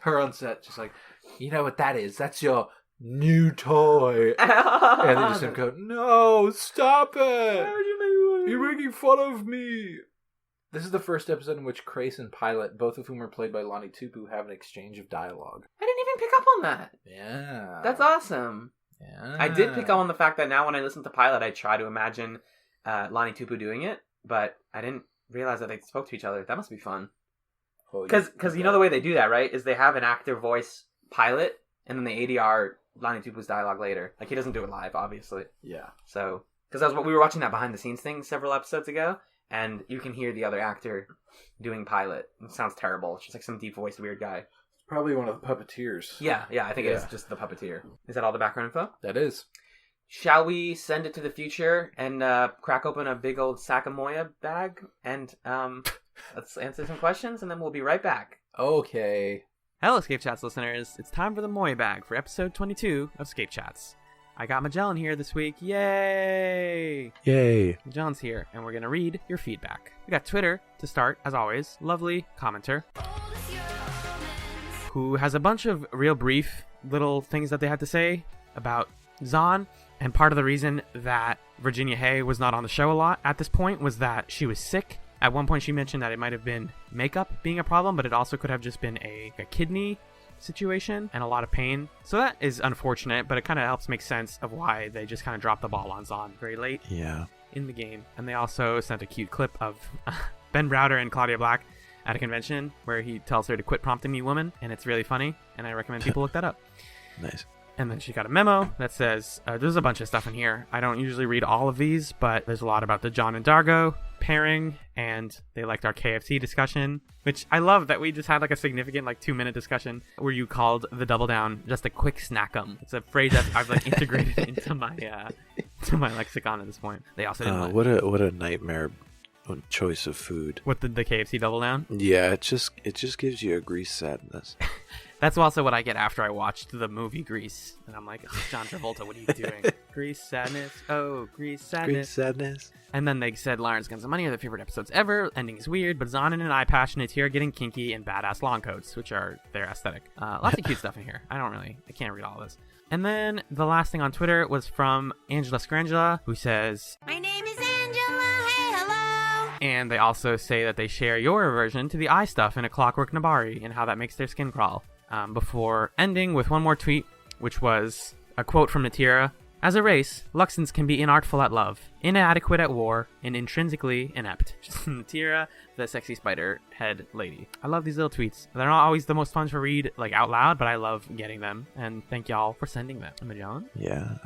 Her on set, just like, you know what that is? That's your new toy. And they just go, no, stop it. You're making fun of me. This is the first episode in which Crace and Pilot, both of whom are played by Lonnie Tupu, have an exchange of dialogue. I didn't even pick up on that. Yeah. That's awesome. Yeah. I did pick up on the fact that now when I listen to Pilot, I try to imagine Lonnie Tupu doing it, but I didn't realize that they spoke to each other. That must be fun. Because you know the way they do that, right? Is they have an actor voice Pilot, and then the ADR lining Tupu's dialogue later. Like, he doesn't do it live, obviously. Yeah. So, because that was what we were watching that behind the scenes thing several episodes ago, and you can hear the other actor doing pilot. It sounds terrible. It's just like some deep voiced weird guy. Probably one of the puppeteers. Yeah, I think it is just the puppeteer. Is that all the background info? That is. Shall we send it to the future and crack open a big old sack of Moyabag and let's answer some questions, and then we'll be right back. Okay. Hello, ScapeChatz listeners. It's time for the Moyabag for episode 22 of ScapeChatz. I got Magellan here this week. Yay! Yay. Magellan's here, and we're going to read your feedback. We got Twitter to start, as always. Lovely commenter who has a bunch of real brief little things that they had to say about Zahn. And part of the reason that Virginia Hay was not on the show a lot at this point was that she was sick. At one point she mentioned that it might have been makeup being a problem, but it also could have just been a kidney situation and a lot of pain. So that is unfortunate, but it kind of helps make sense of why they just kind of dropped the ball on Zahn very late in the game. And they also sent a cute clip of Ben Browder and Claudia Black at a convention where he tells her to quit prompting me woman, and it's really funny, and I recommend people look that up. Nice. And then she got a memo that says, there's a bunch of stuff in here. I don't usually read all of these, but there's a lot about the John and Dargo pairing, and they liked our KFC discussion, which I love that we just had like a significant 2-minute discussion where you called the Double Down just a quick snack'em. It's a phrase that I've integrated into my lexicon at this point. They also didn't what a nightmare choice of food. What, the KFC Double Down? Yeah, it just gives you a grease sadness. That's also what I get after I watched the movie Grease. And I'm like, oh, John Travolta, what are you doing? Grease sadness. Oh, Grease sadness. Grease sadness. And then they said Lawrence Guns of Money are their favorite episodes ever. Ending is weird, but Zahn and an eye passionate here getting kinky in badass long coats, which are their aesthetic. Lots of cute stuff in here. I can't read all of this. And then the last thing on Twitter was from Angela Scrangela, who says, "My name is Angela, hey, hello." And they also say that they share your aversion to the eye stuff in A Clockwork Nabari and how that makes their skin crawl. Before ending with one more tweet, which was a quote from Natira. "As a race, Luxons can be inartful at love, inadequate at war, and intrinsically inept." Natira, the sexy spider head lady. I love these little tweets. They're not always the most fun to read out loud, but I love getting them, and thank y'all for sending them. Magellan? Yeah.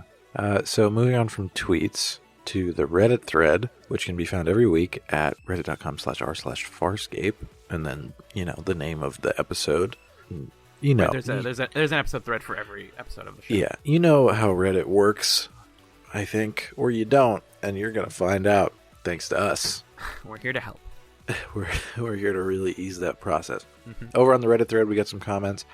So moving on from tweets to the Reddit thread, which can be found every week at reddit.com/r/Farscape, and then, the name of the episode. Right, there's an episode thread for every episode of the show. Yeah, you know how Reddit works, I think, or you don't, and you're gonna find out thanks to us. We're here to help. We're here to really ease that process. Mm-hmm. Over on the Reddit thread, we got some comments.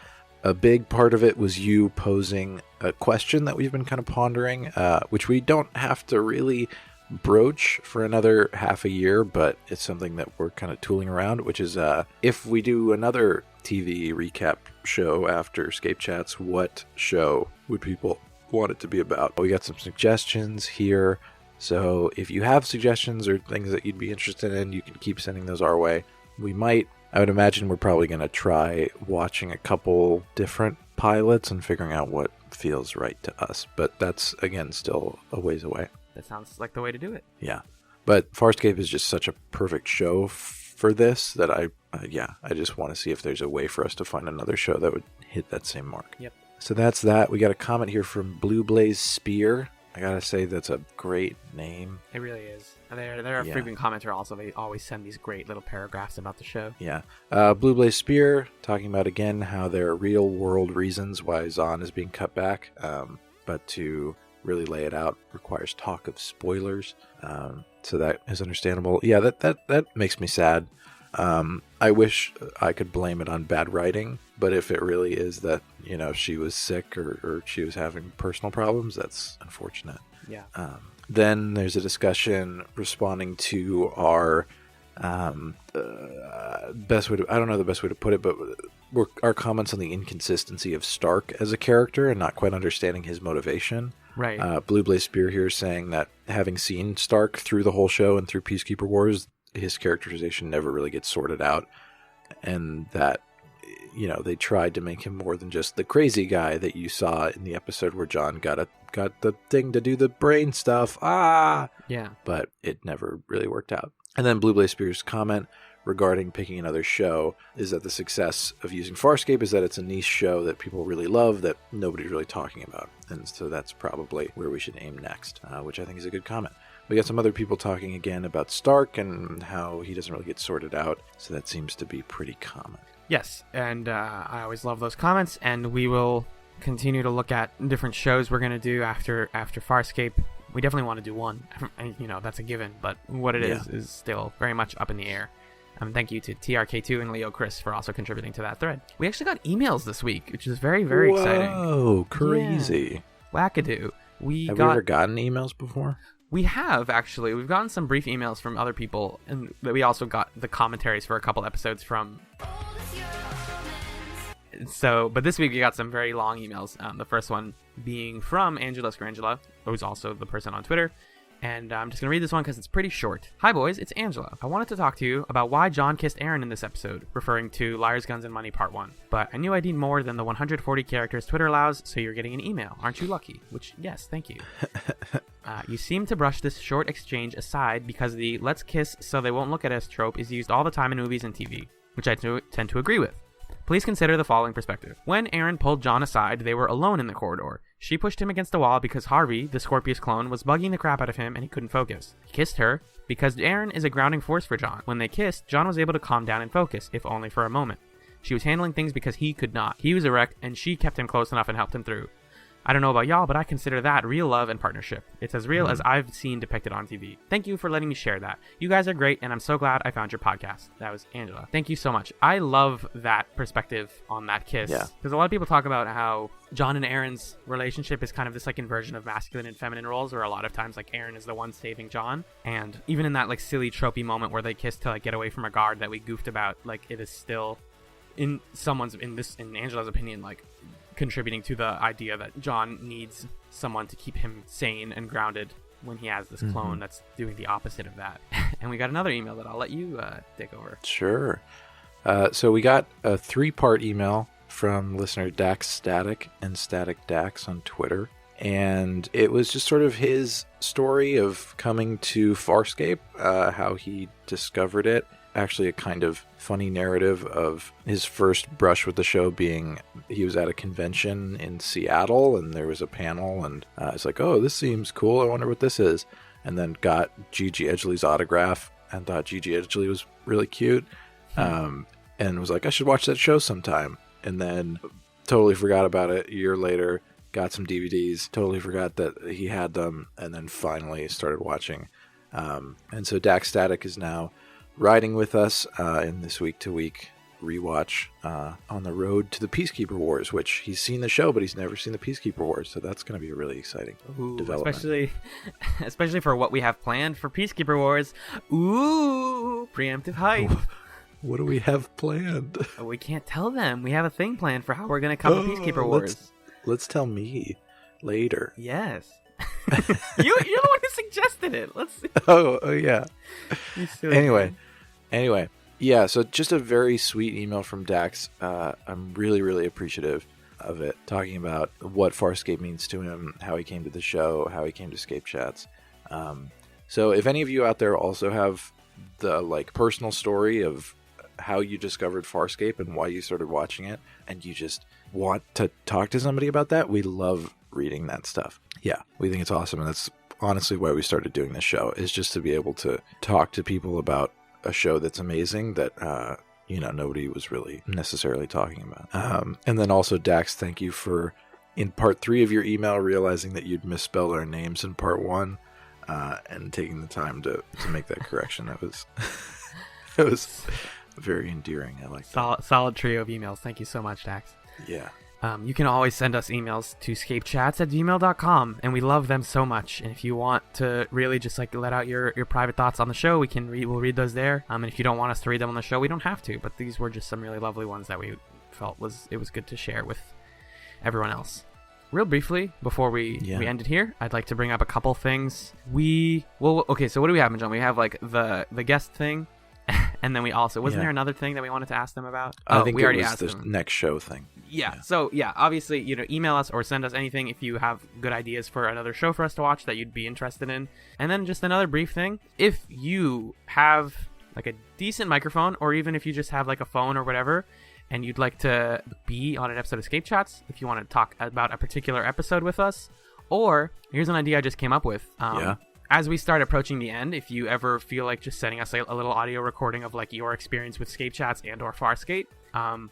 A big part of it was you posing a question that we've been kind of pondering, which we don't have to really broach for another half a year, but it's something that we're kind of tooling around, which is if we do another TV recap show after ScapeChatz, what show would people want it to be about? We got some suggestions here, so if you have suggestions or things that you'd be interested in, you can keep sending those our way. I would imagine we're probably going to try watching a couple different pilots and figuring out what feels right to us, but that's, again, still a ways away. That sounds like the way to do it. Yeah. But Farscape is just such a perfect show for this that I just want to see if there's a way for us to find another show that would hit that same mark. Yep. So that's that. We got a comment here from Blue Blaze Spear. I gotta say that's a great name. It really is. They're a frequent commenter also. They always send these great little paragraphs about the show. Yeah. Blue Blaze Spear talking about, again, how there are real world reasons why Zahn is being cut back. But to really lay it out requires talk of spoilers. So that is understandable. Yeah, that makes me sad. I wish I could blame it on bad writing, but if it really is that, she was sick or she was having personal problems, that's unfortunate. Yeah. Then there's a discussion responding to our best way to, I don't know the best way to put it, but our comments on the inconsistency of Stark as a character and not quite understanding his motivation. Right. Blue Blaze Spear here saying that having seen Stark through the whole show and through Peacekeeper Wars, his characterization never really gets sorted out, and that they tried to make him more than just the crazy guy that you saw in the episode where John got the thing to do the brain stuff. Yeah. But it never really worked out. And then Blue Blaze Spear's comment regarding picking another show is that the success of using Farscape is that it's a niche show that people really love that nobody's really talking about. And so that's probably where we should aim next, which I think is a good comment. We got some other people talking again about Stark and how he doesn't really get sorted out. So that seems to be pretty common. Yes, and I always love those comments, and we will continue to look at different shows we're going to do after Farscape. We definitely want to do one. That's a given, but what it is still very much up in the air. Thank you to TRK2 and Leo Chris for also contributing to that thread. We actually got emails this week, which is very, very exciting. Whoa, crazy. Yeah. Wackadoo. Have we ever gotten emails before? We have, actually. We've gotten some brief emails from other people, and we also got the commentaries for a couple episodes from... But this week we got some very long emails. The first one being from Angela Scarangela, who's also the person on Twitter. And I'm just going to read this one because it's pretty short. Hi, boys. It's Angela. I wanted to talk to you about why John kissed Aaron in this episode, referring to Liars, Guns, and Money Part 1. But I knew I need more than the 140 characters Twitter allows, so you're getting an email. Aren't you lucky? Which, yes, thank you. You seem to brush this short exchange aside because the let's kiss so they won't look at us trope is used all the time in movies and TV, which I tend to agree with. Please consider the following perspective. When Aaron pulled John aside, they were alone in the corridor. She pushed him against the wall because Harvey, the Scorpius clone, was bugging the crap out of him and he couldn't focus. He kissed her because Aaron is a grounding force for John. When they kissed, John was able to calm down and focus, if only for a moment. She was handling things because he could not. He was erect and she kept him close enough and helped him through. I don't know about y'all, but I consider that real love and partnership. It's as real as I've seen depicted on TV. Thank you for letting me share that. You guys are great, and I'm so glad I found your podcast. That was Angela. Thank you so much. I love that perspective on that kiss. Yeah. Because a lot of people talk about how John and Aaron's relationship is kind of this like inversion of masculine and feminine roles, where a lot of times like Aaron is the one saving John. And even in that like silly tropey moment where they kiss to like get away from a guard that we goofed about, like it is still in Angela's opinion, like contributing to the idea that John needs someone to keep him sane and grounded when he has this clone that's doing the opposite of that. And we got another email that I'll let you take over. Sure. So we got a 3-part email from listener Dax Static and Static Dax on Twitter. And it was just sort of his story of coming to Farscape, how he discovered it. Actually, a kind of funny narrative of his first brush with the show being he was at a convention in Seattle and there was a panel and it's like, oh, this seems cool. I wonder what this is. And then got Gigi Edgley's autograph and thought Gigi Edgley was really cute and was like, I should watch that show sometime. And then totally forgot about it. A year later, got some DVDs, totally forgot that he had them, and then finally started watching. And so Dax Static is now riding with us in this week-to-week rewatch on the road to the Peacekeeper Wars, which he's seen the show, but he's never seen the Peacekeeper Wars, so that's going to be a really exciting development. Especially for what we have planned for Peacekeeper Wars. Ooh, preemptive hype. What do we have planned? We can't tell them. We have a thing planned for how we're going to cover Peacekeeper Wars. Let's tell me later. Yes. You're the one who suggested it. Let's see. Oh yeah. Anyway. Yeah, so just a very sweet email from Dax. I'm really, really appreciative of it, talking about what Farscape means to him, how he came to the show, how he came to ScapeChatz. So if any of you out there also have the like personal story of how you discovered Farscape and why you started watching it, and you just want to talk to somebody about that, we love reading that stuff. Yeah, we think it's awesome, and that's honestly why we started doing this show, is just to be able to talk to people about a show that's amazing that nobody was really necessarily talking about. And then also, Dax, thank you for, in part 3 of your email, realizing that you'd misspelled our names in part 1 and taking the time to make that correction. That was it was very endearing. I like that. Solid trio of emails. Thank you so much, Dax. Yeah. You can always send us emails to scapechats@gmail.com, and we love them so much. And if you want to really just like let out your private thoughts on the show, we'll read those there. And if you don't want us to read them on the show, we don't have to. But these were just some really lovely ones that we felt it was good to share with everyone else. Real briefly, before we end it here, I'd like to bring up a couple things. Okay, so what do we have, John? We have like the guest thing. And then we also, wasn't there another thing that we wanted to ask them about? I think we already was asked the them. Next show thing. Yeah. So obviously, email us or send us anything if you have good ideas for another show for us to watch that you'd be interested in. And then just another brief thing. If you have like a decent microphone, or even if you just have like a phone or whatever, and you'd like to be on an episode of ScapeChatz, if you want to talk about a particular episode with us, or here's an idea I just came up with. As we start approaching the end, if you ever feel like just sending us a little audio recording of like your experience with ScapeChatz and or Farscape,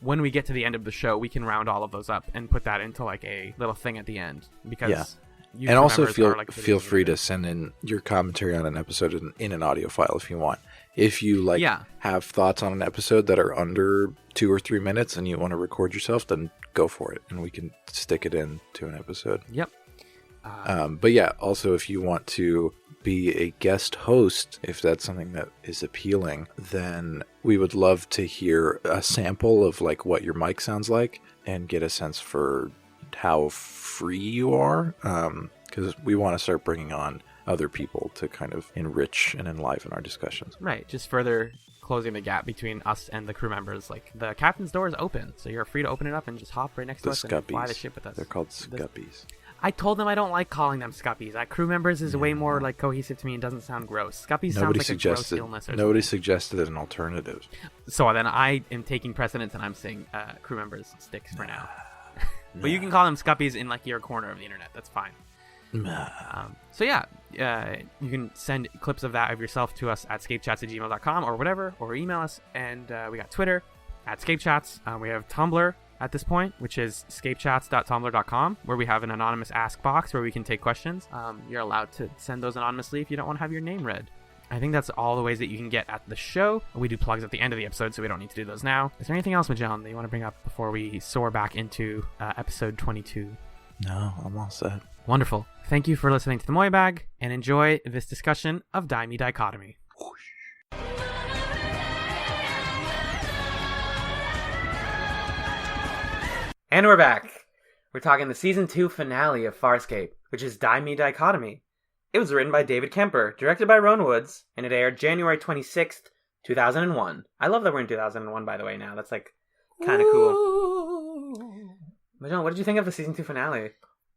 when we get to the end of the show, we can round all of those up and put that into like a little thing at the end. Because and also feel free to send in your commentary on an episode in an audio file if you want. If you have thoughts on an episode that are under 2 or 3 minutes and you want to record yourself, then go for it, and we can stick it into an episode. Yep. But yeah, also if you want to be a guest host, if that's something that is appealing, then we would love to hear a sample of like what your mic sounds like and get a sense for how free you are, because we want to start bringing on other people to kind of enrich and enliven our discussions. Right, just further closing the gap between us and the crew members. Like, the captain's door is open, so you're free to open it up and just hop right next to us and fly the ship with us. They're called scuppies. I told them I don't like calling them scuppies. Crew members is way more like cohesive to me and doesn't sound gross. Scuppies sounds like a gross illness or Nobody something. suggested an alternative. So then I am taking precedence and I'm saying crew members sticks for now. But you can call them scuppies in like your corner of the internet. That's fine. So yeah, you can send clips of that of yourself to us at scapechatz@gmail.com or whatever, or email us. And we got Twitter at ScapeChatz. We have Tumblr at this point, which is scapechatz.tumblr.com, where we have an anonymous ask box where we can take questions. You're allowed to send those anonymously if you don't want to have your name read. I think that's all the ways that you can get at the show. We do plugs at the end of the episode, so we don't need to do those now. Is there anything else, Magellan, that you want to bring up before we soar back into episode 22? No, I'm all set. Wonderful. Thank you for listening to the Moyabag, and enjoy this discussion of Daimi Dichotomy. And we're back. We're talking the season 2 finale of Farscape, which is Daimi Dichotomy. It was written by David Kemper, directed by Ron Woods, and it aired January 26th, 2001. I love that we're in 2001, by the way, now. That's, like, kind of cool. Magellan, what did you think of the season 2 finale?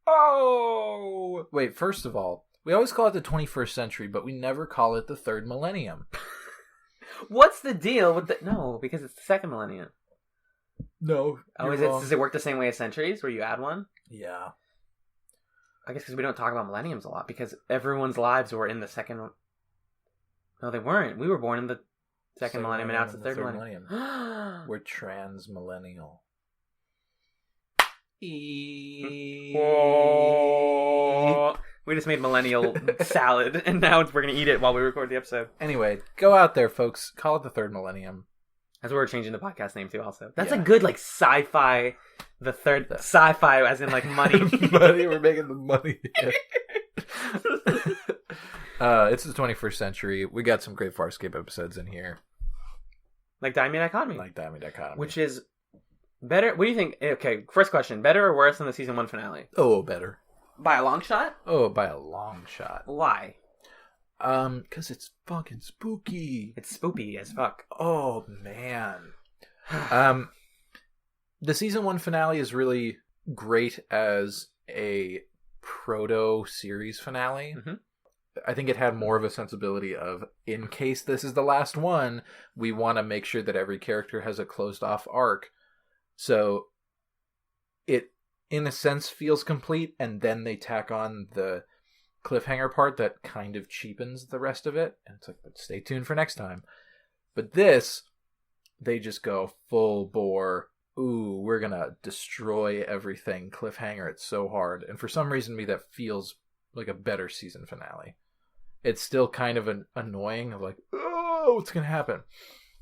Oh! Wait, first of all, we always call it the 21st century, but we never call it the third millennium. What's the deal with the... No, because it's the second millennium. No. Oh, does it work the same way as centuries, where you add one? Yeah. I guess because we don't talk about millenniums a lot, because everyone's lives were in the second... No, they weren't. We were born in the second millennium, and now it's the third millennium. We're trans-millennial. We just made millennial salad, and now we're going to eat it while we record the episode. Anyway, go out there, folks. Call it the third millennium. That's what we're changing the podcast name to also. That's a good, like, sci-fi, the third, sci-fi as in, like, money. Money, we're making the money. It's the 21st century. We got some great Farscape episodes in here. Like Daimi Dichotomy. Which is better. What do you think? Okay, first question. Better or worse than the season 1 finale? Oh, better. By a long shot? Oh, by a long shot. Why? Because it's fucking spooky. It's spooky as fuck. Oh, man. The season 1 finale is really great as a proto-series finale. Mm-hmm. I think it had more of a sensibility of, in case this is the last one, we want to make sure that every character has a closed-off arc. So it, in a sense, feels complete, and then they tack on the cliffhanger part that kind of cheapens the rest of it. And it's like, but stay tuned for next time. But this, they just go full bore, ooh, we're gonna destroy everything, cliffhanger it so hard. And for some reason to me, that feels like a better season finale. It's still kind of annoying of like, oh, what's gonna happen?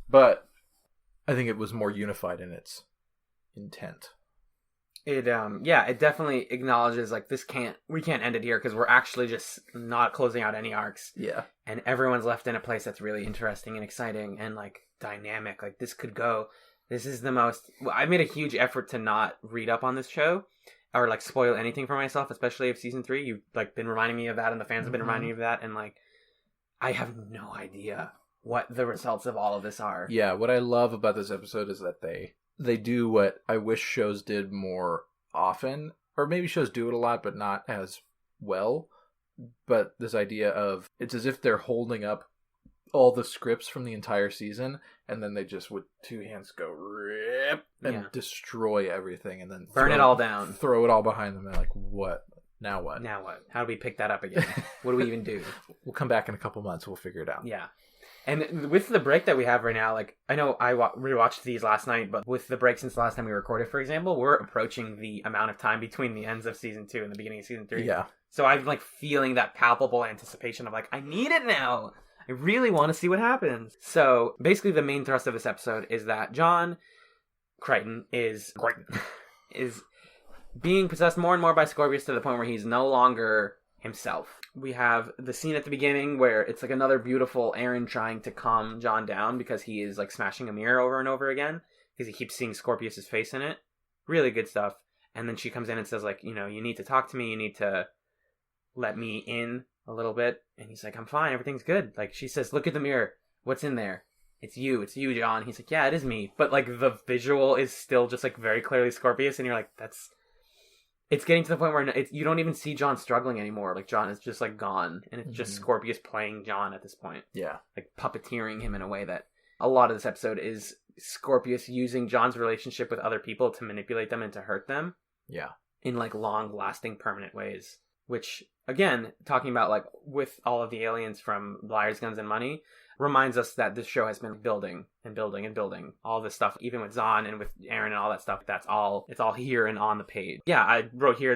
But I think it was more unified in its intent. It definitely acknowledges like we can't end it here because we're actually just not closing out any arcs. Yeah. And everyone's left in a place that's really interesting and exciting and like dynamic. Like this could go. This is the most. I made a huge effort to not read up on this show or like spoil anything for myself, especially of season 3. You've like been reminding me of that, and the fans have been reminding me of that, and like I have no idea what the results of all of this are. Yeah. What I love about this episode is that they do what I wish shows did more often, or maybe shows do it a lot, but not as well. But this idea of it's as if they're holding up all the scripts from the entire season, and then they just with 2 hands go rip and destroy everything, and then burn it all down, throw it all behind them, and like, what? Now what? Now what? How do we pick that up again? What do we even do? We'll come back in a couple months. We'll figure it out. Yeah. And with the break that we have right now, like, I know I rewatched these last night, but with the break since the last time we recorded, for example, we're approaching the amount of time between the ends of season 2 and the beginning of season 3. Yeah. So I'm like feeling that palpable anticipation of like, I need it now. I really want to see what happens. So basically the main thrust of this episode is that John Crichton is being possessed more and more by Scorpius to the point where he's no longer himself. We have the scene at the beginning where it's like another beautiful Aaron trying to calm John down because he is like smashing a mirror over and over again because he keeps seeing Scorpius's face in it. Really good stuff. And then she comes in and says like, you know, you need to talk to me. You need to let me in a little bit. And he's like, I'm fine. Everything's good. Like she says, look at the mirror. What's in there? It's you, John. He's like, yeah, it is me. But like the visual is still just like very clearly Scorpius. And you're like, it's getting to the point where you don't even see John struggling anymore. Like, John is just, like, gone. And it's just Scorpius playing John at this point. Yeah. Like, puppeteering him in a way that a lot of this episode is Scorpius using John's relationship with other people to manipulate them and to hurt them. Yeah. In, like, long-lasting, permanent ways. Which, again, talking about, like, with all of the aliens from Liars, Guns, and Money, reminds us that this show has been building and building and building. All this stuff, even with Zahn and with Aaron and all that stuff, it's all here and on the page. Yeah, I wrote here,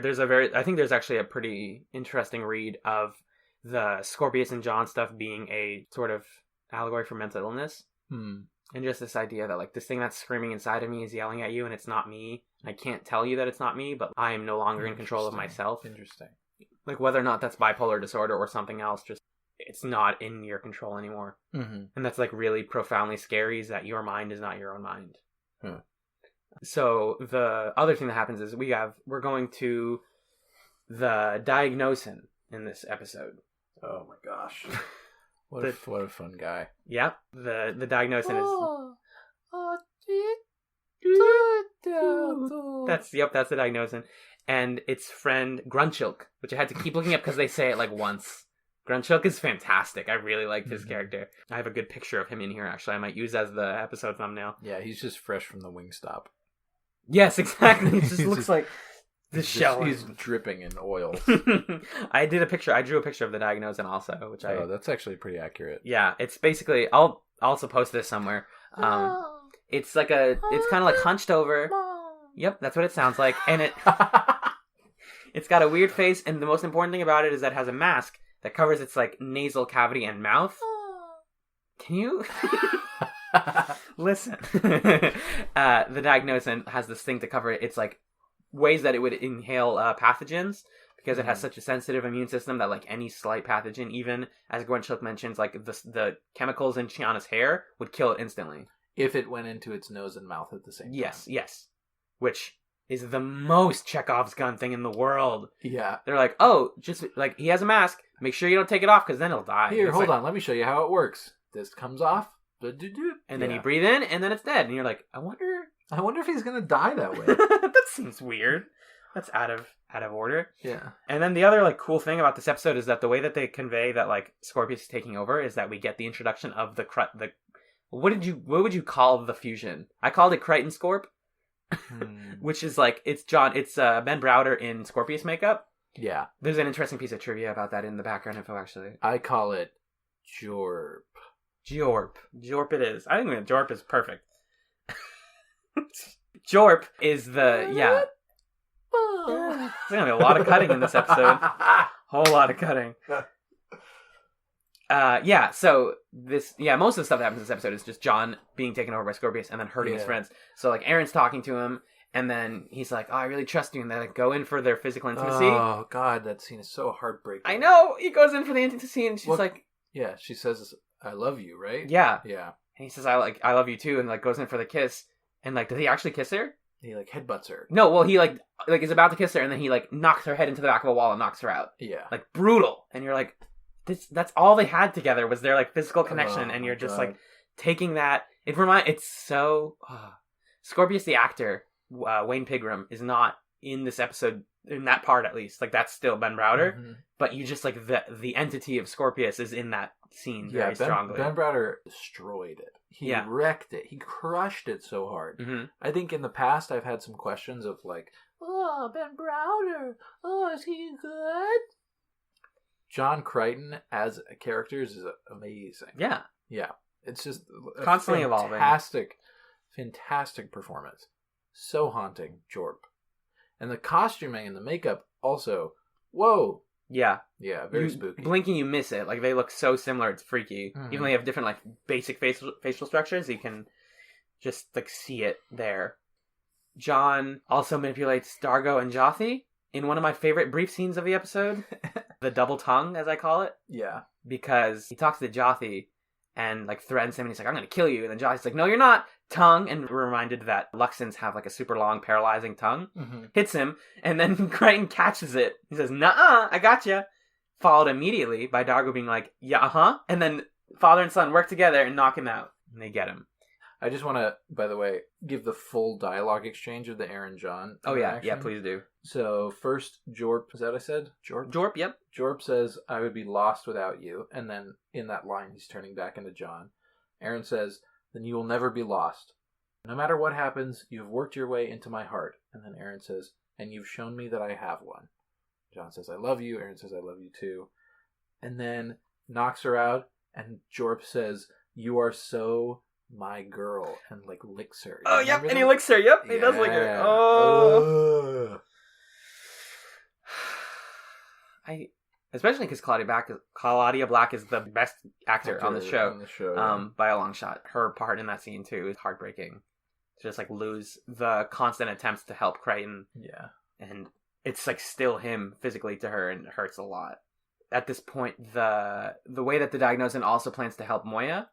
I think there's actually a pretty interesting read of the Scorpius and John stuff being a sort of allegory for mental illness. And just this idea that, like, this thing that's screaming inside of me is yelling at you and it's not me. I can't tell you that it's not me, but I am no longer in control of myself. Interesting. Like, whether or not that's bipolar disorder or something else, just it's not in your control anymore. And that's like really profoundly scary, is that your mind is not your own mind. So the other thing that happens is we're going to the diagnosin in this episode. Oh my gosh. What a fun guy. Yep. The diagnosin is that's the diagnosin. And its friend Grunchilk, which I had to keep looking up because they say it like once. Grunchilk is fantastic. I really like his character. I have a good picture of him in here, actually. I might use as the episode thumbnail. Yeah, he's just fresh from the Wingstop. Yes, exactly. It just looks like the shell. He's dripping in oil. I drew a picture of the diagnosin also, which that's actually pretty accurate. Yeah, it's basically, I'll also post this somewhere. It's kind of like hunched over. Yep, that's what it sounds like. And it's got a weird face, and the most important thing about it is that it has a mask that covers its like nasal cavity and mouth. Can you listen? The diagnosin has this thing to cover it. It's like ways that it would inhale pathogens because it has such a sensitive immune system that like any slight pathogen, even as Grunchilk mentions, like the chemicals in Chiana's hair would kill it instantly if it went into its nose and mouth at the same time. Yes. Which is the most Chekhov's gun thing in the world. Yeah. They're like, oh, just like he has a mask. Make sure you don't take it off because then he'll die. Here, hold on. Let me show you how it works. This comes off. And then you breathe in and then it's dead. And you're like, I wonder if he's going to die that way. That seems weird. That's out of order. Yeah. And then the other like cool thing about this episode is that the way that they convey that like Scorpius is taking over is that we get the introduction of the what would you call the fusion? I called it Crichton Scorp. Which is like it's Ben Browder in Scorpius makeup. Yeah. There's an interesting piece of trivia about that in the background info, actually. I call it Jorp. Jorp it is. I think Jorp is perfect. Jorp is the There's gonna be a lot of cutting in this episode. Whole lot of cutting. So most of the stuff that happens in this episode is just John being taken over by Scorpius and then hurting his friends. So like Aaron's talking to him and then he's like, oh, I really trust you, and they like go in for their physical intimacy. Oh god, that scene is so heartbreaking. I know! He goes in for the intimacy and she's like, yeah, she says, I love you, right? Yeah. Yeah. And he says, I love you too, and like goes in for the kiss. And like, does he actually kiss her? He like headbutts her. No, well he like is about to kiss her and then he like knocks her head into the back of a wall and knocks her out. Yeah. Like brutal. And you're like, that's all they had together was their like physical connection, and you're just like taking that. It's so Scorpius the actor, Wayne Pigram, is not in this episode in that part at least. Like, that's still Ben Browder. Mhm. But you just, like, the entity of Scorpius is in that scene very strongly. Ben Browder destroyed it. He wrecked it. He crushed it so hard. Mm-hmm. I think in the past I've had some questions of like, oh, Ben Browder, oh, is he good? John Crichton as a character is amazing. Yeah. Yeah. It's just Constantly evolving. Fantastic performance. So haunting, Jorp. And the costuming and the makeup also, whoa. Yeah. Yeah, very spooky. Blink and you miss it. Like, they look so similar, it's freaky. Mm-hmm. Even though they have different, like, basic facial structures, you can just, like, see it there. John also manipulates Dargo and Jothi in one of my favorite brief scenes of the episode. The double tongue, as I call it. Yeah. Because he talks to Jothi and, like, threatens him, and he's like, I'm gonna kill you. And then Jothi's like, no, you're not. Tongue. And we're reminded that Luxons have, like, a super long, paralyzing tongue. Mm-hmm. Hits him, and then Crichton catches it. He says, nuh-uh, I gotcha. Followed immediately by Dargo being like, yeah, uh-huh. And then father and son work together and knock him out. And they get him. I just want to, by the way, give the full dialogue exchange of the Aaron John. Oh, yeah. Yeah, please do. So, first, Jorp, is that what I said? Jorp, yep. Jorp says, I would be lost without you. And then in that line, he's turning back into John. Aaron says, then you will never be lost. No matter what happens, you have worked your way into my heart. And then Aaron says, and you've shown me that I have one. John says, I love you. Aaron says, I love you too. And then knocks her out. And Jorp says, you are so my girl. And like licks her. Oh, yep. And he licks her. Yep. He does lick her. Oh. Especially because Claudia Black is the best actor on the show. By a long shot. Her part in that scene too is heartbreaking. To just like lose the constant attempts to help Crichton. Yeah. And it's like still him physically to her, and it hurts a lot. At this point, the way that the Diagnosin also plans to help Moya,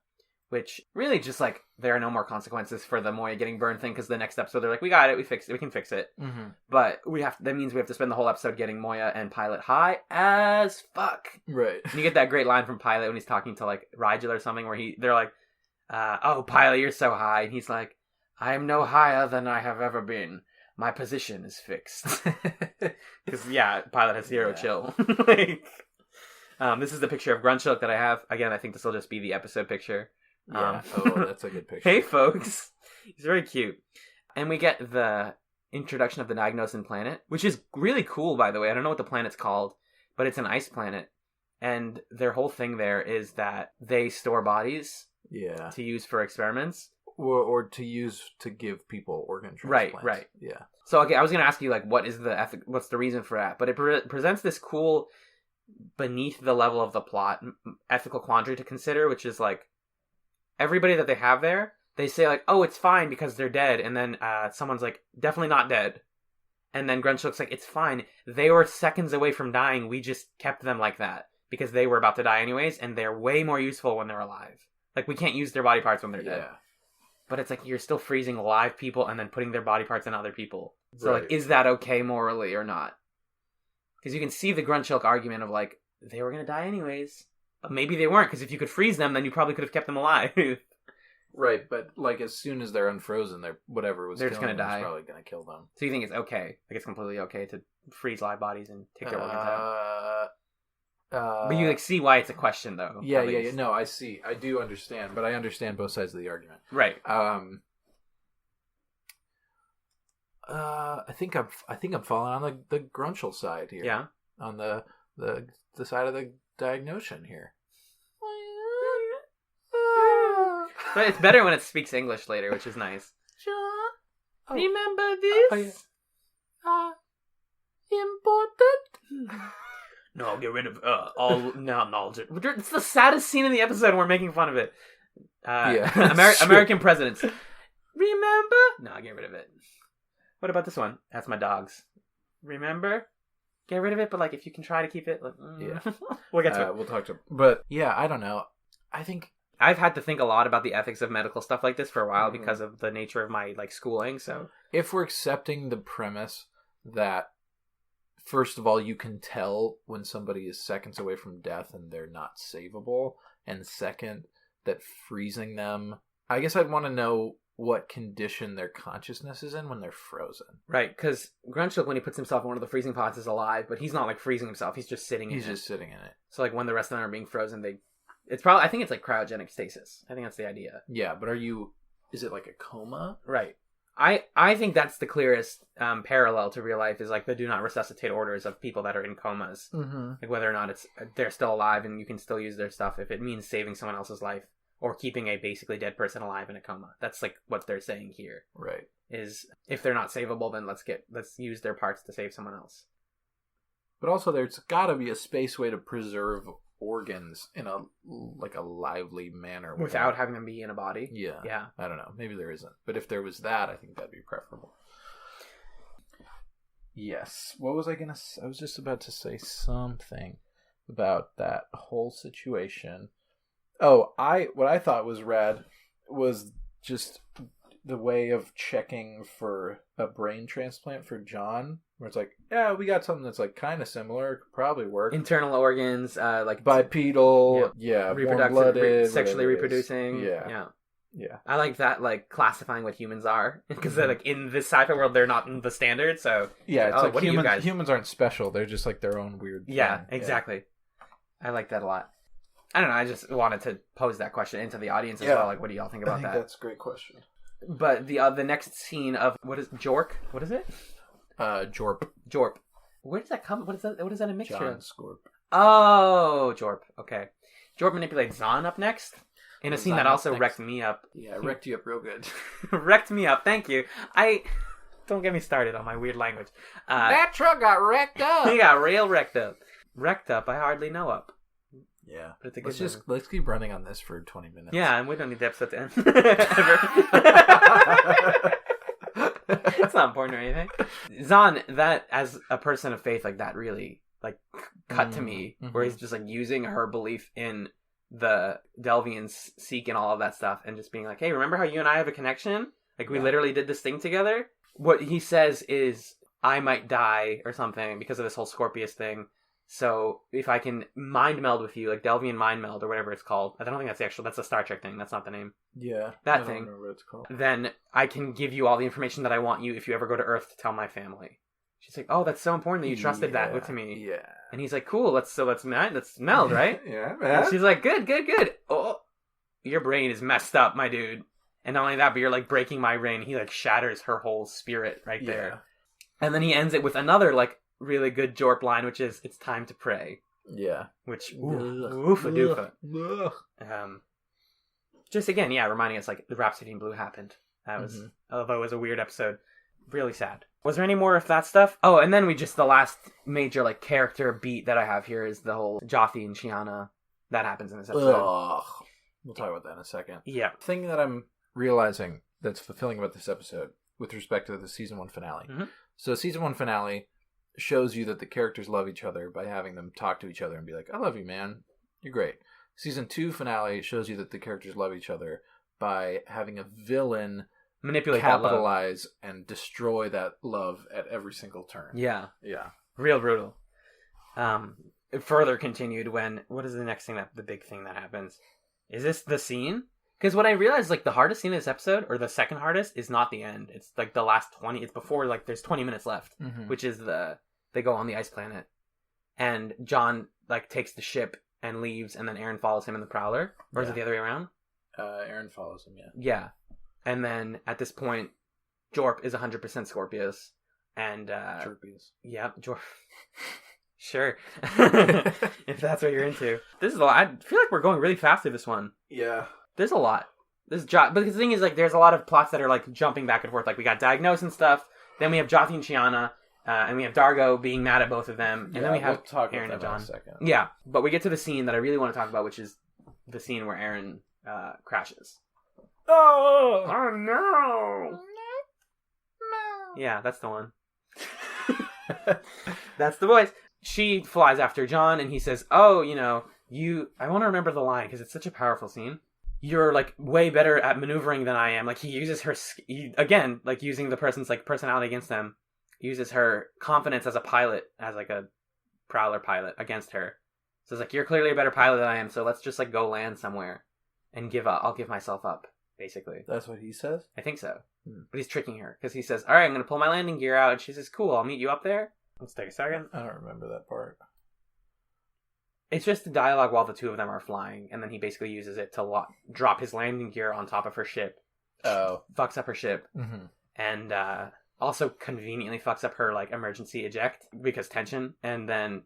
which really just like there are no more consequences for the Moya getting burned thing, because the next episode they're like, we got it, we can fix it. Mm-hmm. But that means we have to spend the whole episode getting Moya and Pilot high as fuck. Right. And you get that great line from Pilot when he's talking to like Rigel or something, where they're like, oh, Pilot, you're so high, and he's like, I am no higher than I have ever been. My position is fixed. Because, yeah, Pilot has zero chill. This is the picture of Grunchlook that I have. Again, I think this will just be the episode picture. Yeah. That's a good picture. Hey, folks. He's very cute. And we get the introduction of the Diagnosin planet, which is really cool, by the way. I don't know what the planet's called, but it's an ice planet. And their whole thing there is that they store bodies to use for experiments. Or to use to give people organ transplants. Right. Yeah. So, okay, I was going to ask you, like, what's the reason for that? But it presents this cool, beneath the level of the plot, ethical quandary to consider, which is, like, everybody that they have there, they say, like, oh, it's fine because they're dead. And then someone's like, definitely not dead. And then Grunchlook's like, it's fine. They were seconds away from dying. We just kept them like that because they were about to die anyways, and they're way more useful when they're alive. Like, we can't use their body parts when they're dead. But it's like you're still freezing live people and then putting their body parts in other people. So, like, is that okay morally or not? Because you can see the Grunchlook argument of, like, they were going to die anyways. But maybe they weren't, because if you could freeze them, then you probably could have kept them alive. Right, but, like, as soon as they're unfrozen, they're just going to die. It's probably going to kill them. So you think it's okay? Like, it's completely okay to freeze live bodies and take their organs out? But you, like, see why it's a question, though. Yeah. No, I see. I do understand, but I understand both sides of the argument. Right. I think I'm falling on the Grunchel side here. Yeah. On the side of the Diagnosin here. But it's better when it speaks English later, which is nice. John, remember this? Important. No, I'll get rid of all knowledge. It's the saddest scene in the episode, and we're making fun of it. American presidents. Remember? No, I'll get rid of it. What about this one? That's my dogs. Remember? Get rid of it, but like if you can try to keep it. Like, we'll get to it. We'll talk to. But yeah, I don't know. I think I've had to think a lot about the ethics of medical stuff like this for a while because of the nature of my like schooling. So if we're accepting the premise that, first of all, you can tell when somebody is seconds away from death and they're not savable, and second, that freezing them, I guess I'd want to know what condition their consciousness is in when they're frozen. Right, because Grunchlook, when he puts himself in one of the freezing pods, is alive, but he's not like freezing himself. He's just sitting in it. He's just sitting in it. So like when the rest of them are being frozen, I think it's like cryogenic stasis. I think that's the idea. Yeah, but is it like a coma? Right. I think that's the clearest parallel to real life is like the do not resuscitate orders of people that are in comas. Mm-hmm. Like whether or not they're still alive and you can still use their stuff if it means saving someone else's life or keeping a basically dead person alive in a coma. That's like what they're saying here. Right. Is if they're not savable, then let's use their parts to save someone else. But also there's got to be a space way to preserve organs in a lively manner without having them be in a body. Yeah. I don't know. Maybe there isn't. But if there was that, I think that'd be preferable. Yes. What was I gonna say? I was just about to say something about that whole situation. Oh, what I thought was rad was just the way of checking for a brain transplant for John, where it's like, yeah, we got something that's like kind of similar, could probably work. Internal organs, like bipedal, reproductive, warm-blooded, sexually reproducing. Yeah. I like that, like classifying what humans are, because they're like in this sci-fi world, they're not in the standard. So yeah, it's like what humans aren't special; they're just like their own weird thing. Yeah, exactly. I like that a lot. I don't know. I just wanted to pose that question into the audience as well. Like, what do y'all think about that? That's a great question. But the next scene of what is Jork? What is it? Jorp. Jorp. Where does that come? What is that? What is that a mixture John of? Scorp. Oh, Jorp. Okay. Jorp manipulates Zahn up next in a scene Zahn that also next. wrecked me up. Yeah, it wrecked you up real good. Wrecked me up. Thank you. Don't get me started on my weird language. That truck got wrecked up. He got real wrecked up. Wrecked up. I hardly know up. Yeah. But it's a good Let's keep running on this for 20 minutes. Yeah, and we don't need the episode to end. It's not important or anything. Zahn, that as a person of faith, like that really like cut to me, where he's just like using her belief in the Delvians seek and all of that stuff, and just being like, hey, remember how you and I have a connection? Like we literally did this thing together. What he says is, I might die or something because of this whole Scorpius thing. So if I can mind meld with you, like Delvian mind meld or whatever it's called, I don't think that's a Star Trek thing. That's not the name. Yeah. That thing. I don't remember what it's called. Then I can give you all the information that I want you if you ever go to Earth to tell my family. She's like, oh, that's so important that you trusted that with me. Yeah. And he's like, cool, let's meld, right? Yeah, And man. she's like, good. Oh, your brain is messed up, my dude. And not only that, but you're like breaking my brain. He like shatters her whole spirit right there. And then he ends it with another like really good Jorp line, which is, it's time to pray. Yeah. Which, oofa doofa. Just again, reminding us like the Rhapsody in Blue happened. That was, although it was a weird episode, really sad. Was there any more of that stuff? Oh, and then the last major like character beat that I have here is the whole Jothi and Shiana that happens in this episode. Ugh. We'll talk about that in a second. Yeah. Thing that I'm realizing that's fulfilling about this episode with respect to the season 1 finale. So season 1 finale shows you that the characters love each other by having them talk to each other and be like, I love you, man. You're great. Season 2 finale shows you that the characters love each other by having a villain manipulate capitalize and destroy that love at every single turn. Yeah. Yeah. Real brutal. It further continued when, what is the next thing the big thing that happens? Is this the scene? Because what I realized, like, the hardest scene in this episode, or the second hardest, is not the end. It's, like, the last 20... It's before, like, there's 20 minutes left, which is they go on the ice planet. And John, like, takes the ship and leaves, and then Aaron follows him in the Prowler. Or is it the other way around? Aaron follows him, Yeah. And then, at this point, Jorp is 100% Scorpius. And, Jorpius. Yeah, Jorp... Sure. If that's what you're into. This is a lot. I feel like we're going really fast through this one. Yeah. There's a lot. But the thing is, like, there's a lot of plots that are, like, jumping back and forth. Like, we got Diagnose and stuff. Then we have Jothi and Shiana. And we have Dargo being mad at both of them. And then we have Aaron and John. In a second. Yeah. But we get to the scene that I really want to talk about, which is the scene where Aaron crashes. Oh no! Yeah, that's the one. That's the voice. She flies after John, and he says, oh, I want to remember the line, because it's such a powerful scene. You're, like, way better at maneuvering than I am. Like, he uses her, again, like, using the person's, like, personality against them, uses her confidence as a pilot, as, like, a Prowler pilot against her. So it's like, you're clearly a better pilot than I am, so let's just, like, go land somewhere and give up. I'll give myself up. basically. That's what he says? I think so. Hmm. But he's tricking her, because he says, all right, I'm going to pull my landing gear out, and she says, cool, I'll meet you up there. Let's take a second. I don't remember that part. It's just the dialogue while the two of them are flying, and then he basically uses it to drop his landing gear on top of her ship. Oh. Fucks up her ship. Mm-hmm. And also conveniently fucks up her, like, emergency eject, because tension. And then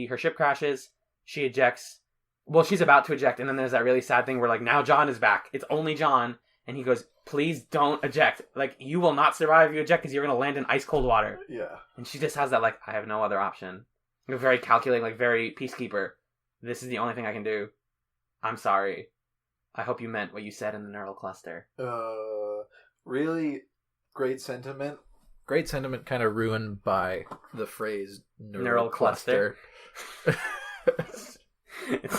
her ship crashes, she ejects. Well, she's about to eject, and then there's that really sad thing where, like, now John is back. It's only John, and he goes, please don't eject. Like, you will not survive if you eject, because you're going to land in ice-cold water. Yeah. And she just has that, like, I have no other option. Like, very calculating, like, very peacekeeper. This is the only thing I can do. I'm sorry. I hope you meant what you said in the neural cluster. Really great sentiment. Great sentiment kind of ruined by the phrase neural cluster.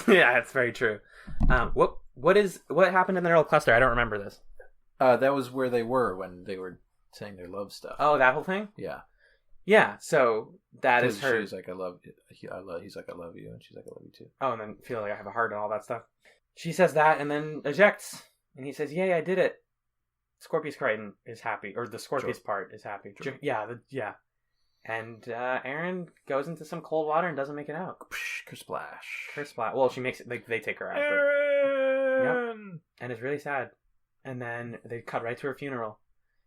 Yeah, it's very true. What happened in the neural cluster? I don't remember this. That was where they were when they were saying their love stuff. Oh, that whole thing? Yeah. Yeah, so that is her. She's like, I love you. He's like, I love you. And she's like, I love you too. Oh, and then feel like I have a heart and all that stuff. She says that and then ejects. And he says, yay, I did it. Scorpius Crichton is happy. Or the Scorpius part is happy. Sure. Yeah. And Aaron goes into some cold water and doesn't make it out. Kersplash. Well, she makes it. They take her out. Aaron! Yep. And it's really sad. And then they cut right to her funeral.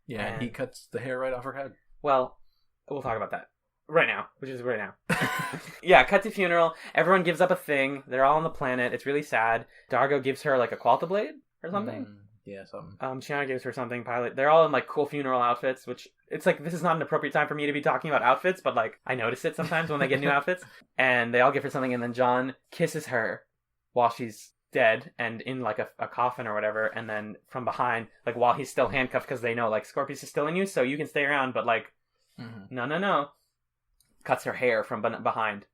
Yeah, and he cuts the hair right off her head. Well, we'll talk about that right now, which is right now. Yeah, cut to funeral. Everyone gives up a thing. They're all on the planet. It's really sad. Dargo gives her like a Qualta blade or something. Yeah, something. Shiana gives her something. Pilot. They're all in like cool funeral outfits, which it's like this is not an appropriate time for me to be talking about outfits, but like I notice it sometimes when they get new outfits. And they all give her something, and then John kisses her while she's dead and in like a coffin or whatever, and then from behind, like while he's still handcuffed, because they know like Scorpius is still in you, so you can stay around, but like no, cuts her hair from behind.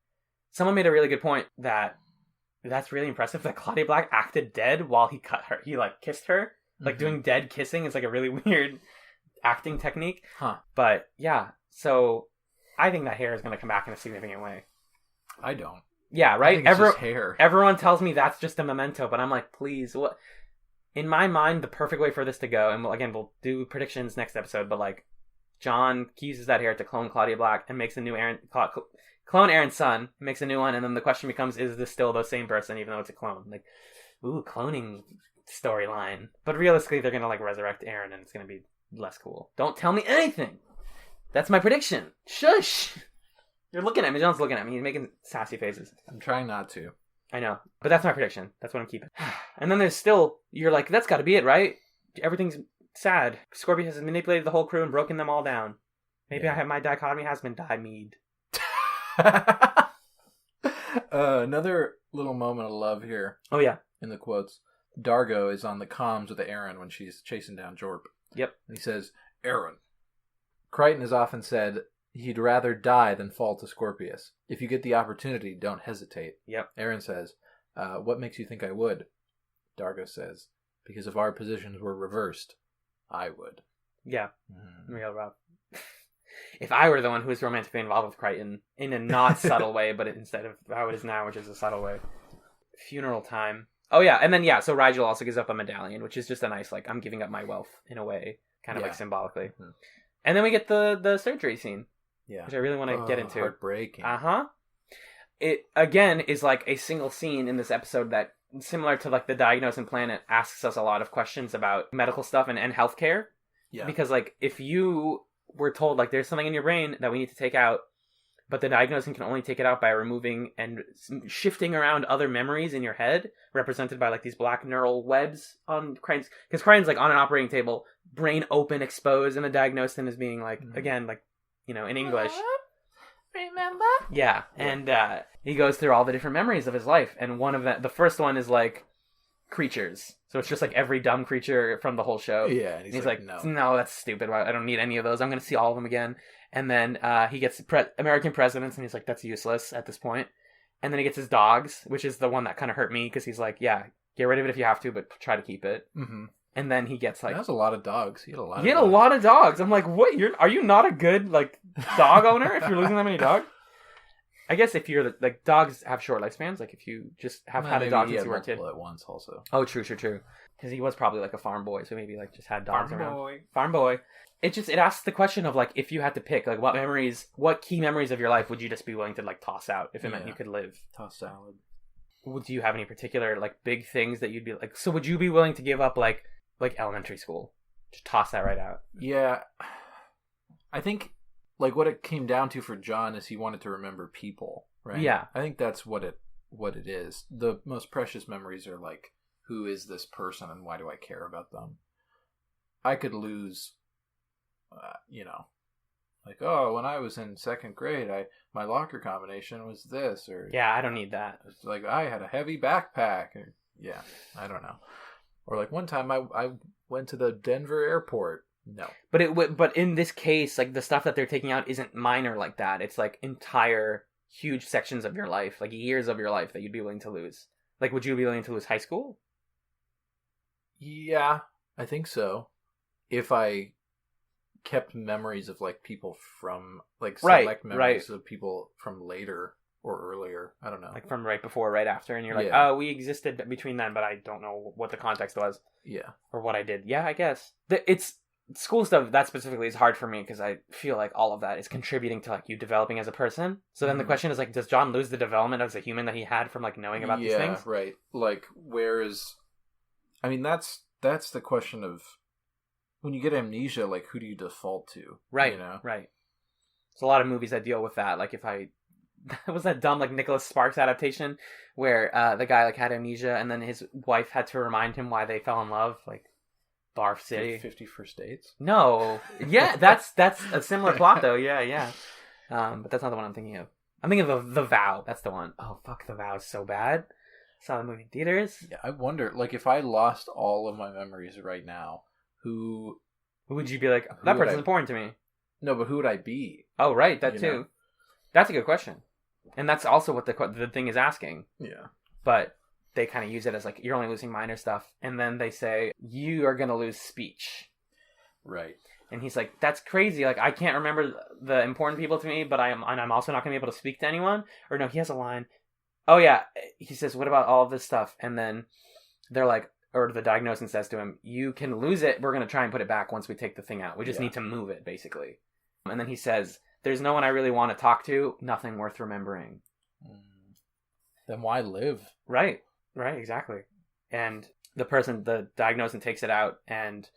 Someone made a really good point that's really impressive that Claudia Black acted dead while he cut her. He like kissed her. Like doing dead kissing is like a really weird acting technique. But yeah, so I think that hair is going to come back in a significant way. I don't. Yeah, right? I think it's just hair. Everyone tells me that's just a memento, but I'm like, please, what? In my mind, the perfect way for this to go, and we'll do predictions next episode, but like, John uses that hair to clone Claudia Black and makes a new clone Aaron's son, makes a new one, and then the question becomes, is this still the same person, even though it's a clone? Like, ooh, cloning storyline. But realistically, they're gonna like resurrect Aaron, and it's gonna be less cool. Don't tell me anything. That's my prediction. Shush. You're looking at me. John's looking at me. He's making sassy faces. I'm trying not to. I know, but that's my prediction. That's what I'm keeping. And then there's still, you're like, that's got to be it, right? Everything's sad. Scorpius has manipulated the whole crew and broken them all down. Maybe my dichotomy has been dimeed. Another little moment of love here. Oh yeah. In the quotes, Dargo is on the comms with Aaron when she's chasing down Jorp. Yep. And he says, Aaron. Crichton has often said he'd rather die than fall to Scorpius. If you get the opportunity, don't hesitate. Yep. Aaron says, what makes you think I would? Dargo says, because if our positions were reversed, I would. Yeah. Real rough. If I were the one who was romantically involved with Crichton, in a not subtle way, but instead of how it is now, which is a subtle way. Funeral time. Oh yeah, and then so Rigel also gives up a medallion, which is just a nice, like, I'm giving up my wealth, in a way, kind of like symbolically. Mm-hmm. And then we get the surgery scene. Yeah. Which I really want to get into. Heartbreaking. It, again, is like a single scene in this episode that, similar to like the Diagnosing Planet, asks us a lot of questions about medical stuff and healthcare. Yeah. Because like, if you were told like there's something in your brain that we need to take out, but the diagnosing can only take it out by removing and shifting around other memories in your head, represented by like these black neural webs on Crichton's, because Crichton's like on an operating table, brain open, exposed, and the diagnosing is being like, again, like, you know, in English. Remember? Yeah, and he goes through all the different memories of his life, and one of the first one is like creatures. So it's just like every dumb creature from the whole show. Yeah, and he's like, no, that's stupid. I don't need any of those. I'm going to see all of them again. And then he gets American presidents, and he's like, that's useless at this point. And then he gets his dogs, which is the one that kind of hurt me, because he's like, yeah, get rid of it if you have to, but try to keep it. Mm-hmm. And then he gets like... That was a lot of dogs. He had a lot of dogs. I'm like, what? Are you not a good like dog owner if you're losing that many dogs? I guess if you're like dogs have short lifespans. Like if you just have had a dog since you were a kid. At once also. Oh, true. Because he was probably like a farm boy, so maybe like just had dogs Farm around. boy. Farm boy. It asks the question of like if you had to pick like what key memories of your life would you just be willing to like toss out if it meant you could live? Toss salad. Do you have any particular like big things that you'd be like? So would you be willing to give up like elementary school? Just toss that right out. Yeah, I think like what it came down to for John is he wanted to remember people, right? Yeah, I think that's what it is. The most precious memories are like, who is this person and why do I care about them? I could lose, like, oh, when I was in second grade, my locker combination was this, or yeah, I don't need that. it's like I had a heavy backpack, or yeah, I don't know, or like one time I went to the Denver airport. No, But in this case, like the stuff that they're taking out isn't minor like that. It's like entire huge sections of your life, like years of your life that you'd be willing to lose. Like, would you be willing to lose high school? yeah, I think so. If I kept memories of like people from like select memories of people from later or earlier, I don't know, Like from right before, right after, and you're like, Yeah. oh, we existed between then, but I don't know what the context was yeah, or what I did. Yeah, I guess it's school stuff that specifically is hard for me because I feel like all of that is contributing to like you developing as a person. So then the Mhm. question is like, does John lose the development as a human that he had from like knowing about these things? right. Like, where is? I mean, that's the question of when you get amnesia. Like, who do you default to? Right, You know? right. There's a lot of movies that deal with that. Like if I was that dumb like Nicholas Sparks adaptation where the guy like had amnesia and then his wife had to remind him why they fell in love, like Barf City. 50 First Dates. No, yeah, that's a similar plot though. Yeah. But that's not the one I'm thinking of. I'm thinking of the Vow. That's the one. Oh fuck, The Vow is so bad. Saw the movie in theaters. Yeah, I wonder, like, if I lost all of my memories right now, who Would you be like, Who that would person's I- important to me? No, but who would I be? Oh right, that You too. know? That's a good question, and that's also what the thing is asking. Yeah. But they kind of use it as like you're only losing minor stuff, and then they say you are gonna lose speech, Right. and he's like, that's crazy. Like I can't remember the important people to me, but I'm also not gonna be able to speak to anyone. Or no, he has a line. Oh yeah, he says, what about all of this stuff? And then they're like, or the diagnosis says to him, you can lose it. We're gonna try and put it back once we take the thing out. We just Yeah. need to move it, basically. And then he says, there's no one I really want to talk to. Nothing worth remembering. Then why live? Right, exactly. And the diagnosing takes it out, and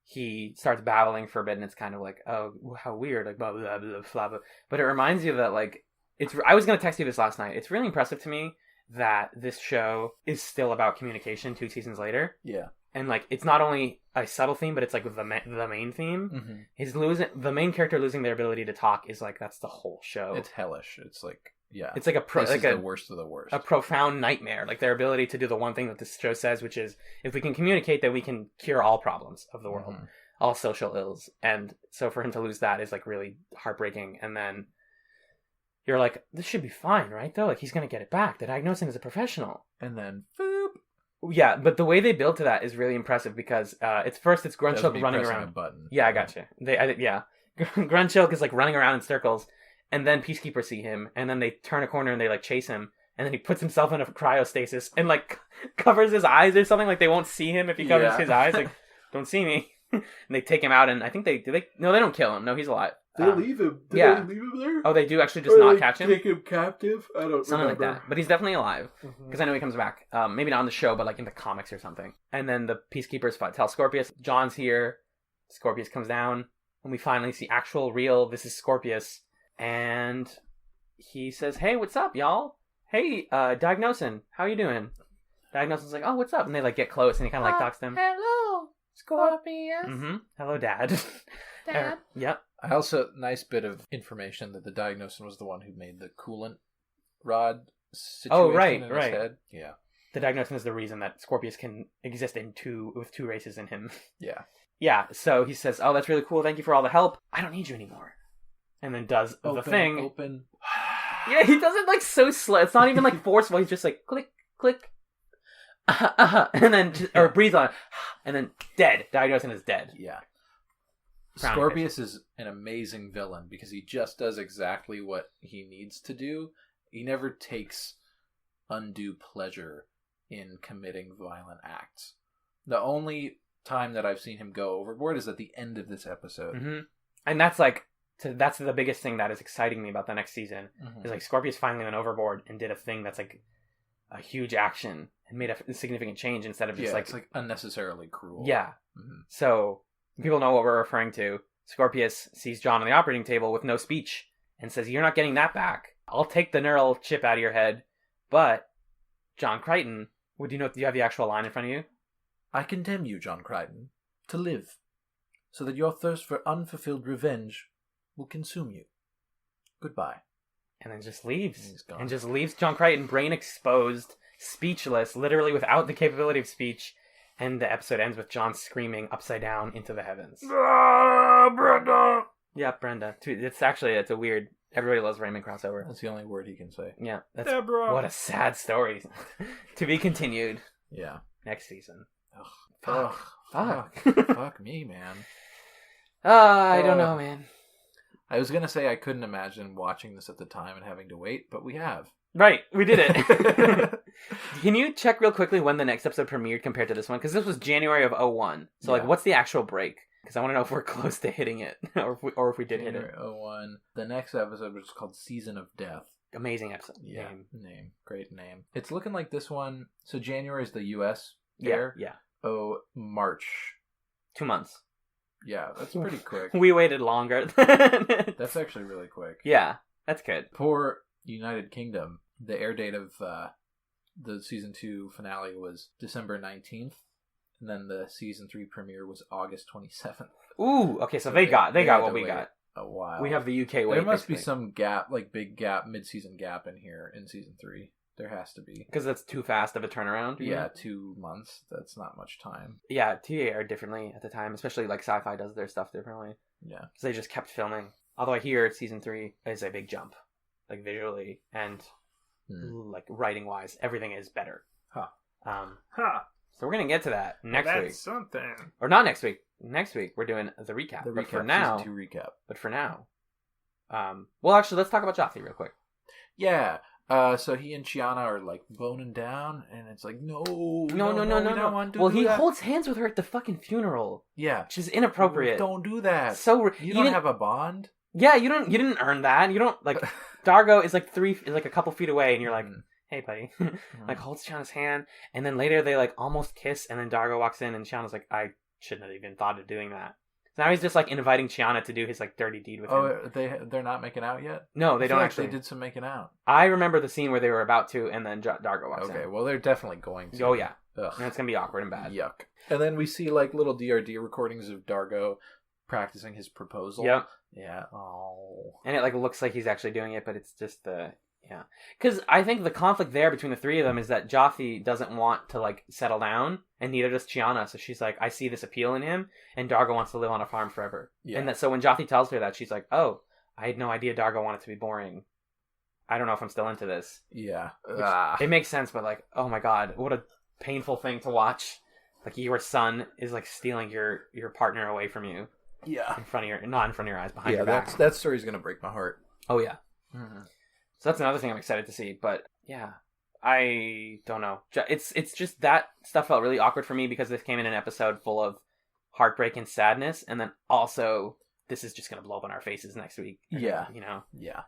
he starts babbling for a bit, and it's kind of like, oh, how weird, like blah blah blah blah blah. But it reminds you that like I was gonna text you this last night. It's really impressive to me that this show is still about communication 2 seasons later, Yeah. and like it's not only a subtle theme, but it's like the main theme. Mm-hmm. The main character losing their ability to talk is like that's the whole show. It's hellish. It's like, yeah. It's like this is a the worst of the worst. a profound nightmare. Like their ability to do the one thing that this show says, which is if we can communicate, then we can cure all problems of the world, Mhm. all social ills. And so for him to lose that is like really heartbreaking. And then you're like, this should be fine, right? Though, like he's gonna get it back. The diagnosing is a professional. And then, boop. Yeah, but the way they build to that is really impressive because it's That's Grunchilk me running pressing around. a button. Yeah, I gotcha. Yeah. Grunchilk is like running around in circles, and then Peacekeepers see him, and then they turn a corner and they like chase him, and then he puts himself in a cryostasis and like covers his eyes or something. Like they won't see him if he covers Yeah. his eyes. Like, don't see me. And they take him out, and I think no, they don't kill him. No, he's alive. leave him? yeah. they leave him there? Oh, they do actually just not catch him. Take him captive? I don't Something remember. like that. But he's definitely alive. Mhm. Because I know he comes back. Maybe not on the show, but like in the comics or something. And then the Peacekeepers tell Scorpius, John's here. Scorpius comes down. And we finally see actual, real, this is Scorpius. And he says, hey, what's up, y'all? Hey, Diagnosin, how you doing? Diagnosin's like, oh, what's up? And they like get close and he kind of like talks to him. Hello, Scorpius. Mm-hmm. Hello, Dad. Dad. Yep. I also, nice bit of information that the Diagnosin was the one who made the coolant rod situation right, in right. his head. Yeah. The Diagnosin is the reason that Scorpius can exist with two races in him. Yeah. Yeah, so he says, oh, that's really cool. Thank you for all the help. I don't need you anymore. And then does the thing. Open. Yeah, he does it like so slow. It's not even like forceful. He's just like click, click. And then, or breathe on it. And then dead. Diagnosin is dead. Yeah. Scorpius is an amazing villain because he just does exactly what he needs to do. He never takes undue pleasure in committing violent acts. The only time that I've seen him go overboard is at the end of this episode. Mm-hmm. And that's like, that's the biggest thing that is exciting me about the next season. Mm-hmm. Is like Scorpius finally went overboard and did a thing that's like a huge action and made a significant change instead of just it's like unnecessarily cruel. Yeah. Mm-hmm. So people know what we're referring to. Scorpius sees John on the operating table with no speech and says, "You're not getting that back. I'll take the neural chip out of your head, but John Crichton, do you have the actual line in front of you?" I condemn you, John Crichton, to live, so that your thirst for unfulfilled revenge will consume you. Goodbye. And then just leaves. And he's gone. And just leaves John Crichton brain exposed, speechless, literally without the capability of speech. And the episode ends with John screaming upside down into the heavens. Ah, Brenda! Yeah, Brenda. It's a weird, everybody loves Raymond crossover. That's the only word he can say. Yeah. That's, Deborah! what a sad story. To be continued Yeah. next season. Ugh. Fuck. Fuck me, man. I don't know, man. I was going to say I couldn't imagine watching this at the time and having to wait, but we have. Right, we did it. Can you check real quickly when the next episode premiered compared to this one? Because this was January of 2001. So, Yeah. like, what's the actual break? Because I want to know if we're close to hitting it, or if we did hit it. January 2001. The next episode was called Season of Death. Amazing episode. Yeah, Name. great name. It's looking like this one. So January is the U.S. Yeah, air. yeah. Oh, March. 2 months. Yeah, that's pretty quick. We waited longer. That's actually really quick. Yeah, that's good. For United Kingdom, the air date of the season 2 finale was December 19th, and then the season 3 premiere was August 27th. Ooh, okay, so So they got had what to we wait got. A while. We have the UK wait. There must be some gap, like big gap, mid-season gap in here in season 3. There has to be. Because that's too fast of a turnaround. Yeah, 2 months. That's not much time. Yeah, TA aired differently at the time, especially like Sci-Fi does their stuff differently. Yeah. Because they just kept filming. Although I hear season 3 is a big jump, like visually and like writing wise, everything is better. Huh. So we're gonna get to that next week, something. or not next week. Next week we're doing the recap. The But recap, for now, season 2 recap. But for now, well, actually, let's talk about Joffrey real quick. Yeah. So he and Chiana are like boning down, and it's like, no, we No. don't want to Well, do he that. holds hands with her at the fucking funeral, Yeah. which is inappropriate. Don't do that. So you don't have a bond. Yeah, you didn't earn that. You don't like. Dargo is like a couple feet away, and you're like, hey, buddy. Like, holds Chiana's hand, and then later they like almost kiss, and then Dargo walks in, and Chiana's like, I shouldn't have even thought of doing that. So now he's just like inviting Chiana to do his like dirty deed with him. Oh, they're not making out yet? No, they I feel don't like actually. They did some making out. I remember the scene where they were about to, and then Dargo walks in. Okay, well, they're definitely going to. Oh yeah, Ugh. and it's gonna be awkward and bad. Yuck. And then we see like little DRD recordings of Dargo practicing his proposal. Yep. Yeah. Oh. And it like looks like he's actually doing it, but it's just yeah. Because I think the conflict there between the three of them is that Joffrey doesn't want to like settle down, and neither does Chiana. So she's like, I see this appeal in him, and Dargo wants to live on a farm forever. Yeah. And so when Joffrey tells her that, she's like, oh, I had no idea Dargo wanted to be boring. I don't know if I'm still into this. Yeah. Which, it makes sense, but like, oh my god, what a painful thing to watch. Like your son is like stealing your partner away from you. Yeah. Not in front of your eyes, behind Yeah, your back. that story's gonna break my heart. Oh yeah. Mm-hmm. So that's another thing I'm excited to see. But yeah, I don't know. It's just that stuff felt really awkward for me because this came in an episode full of heartbreak and sadness, and then also this is just gonna blow up in our faces next week. And, Yeah. you know. Yeah.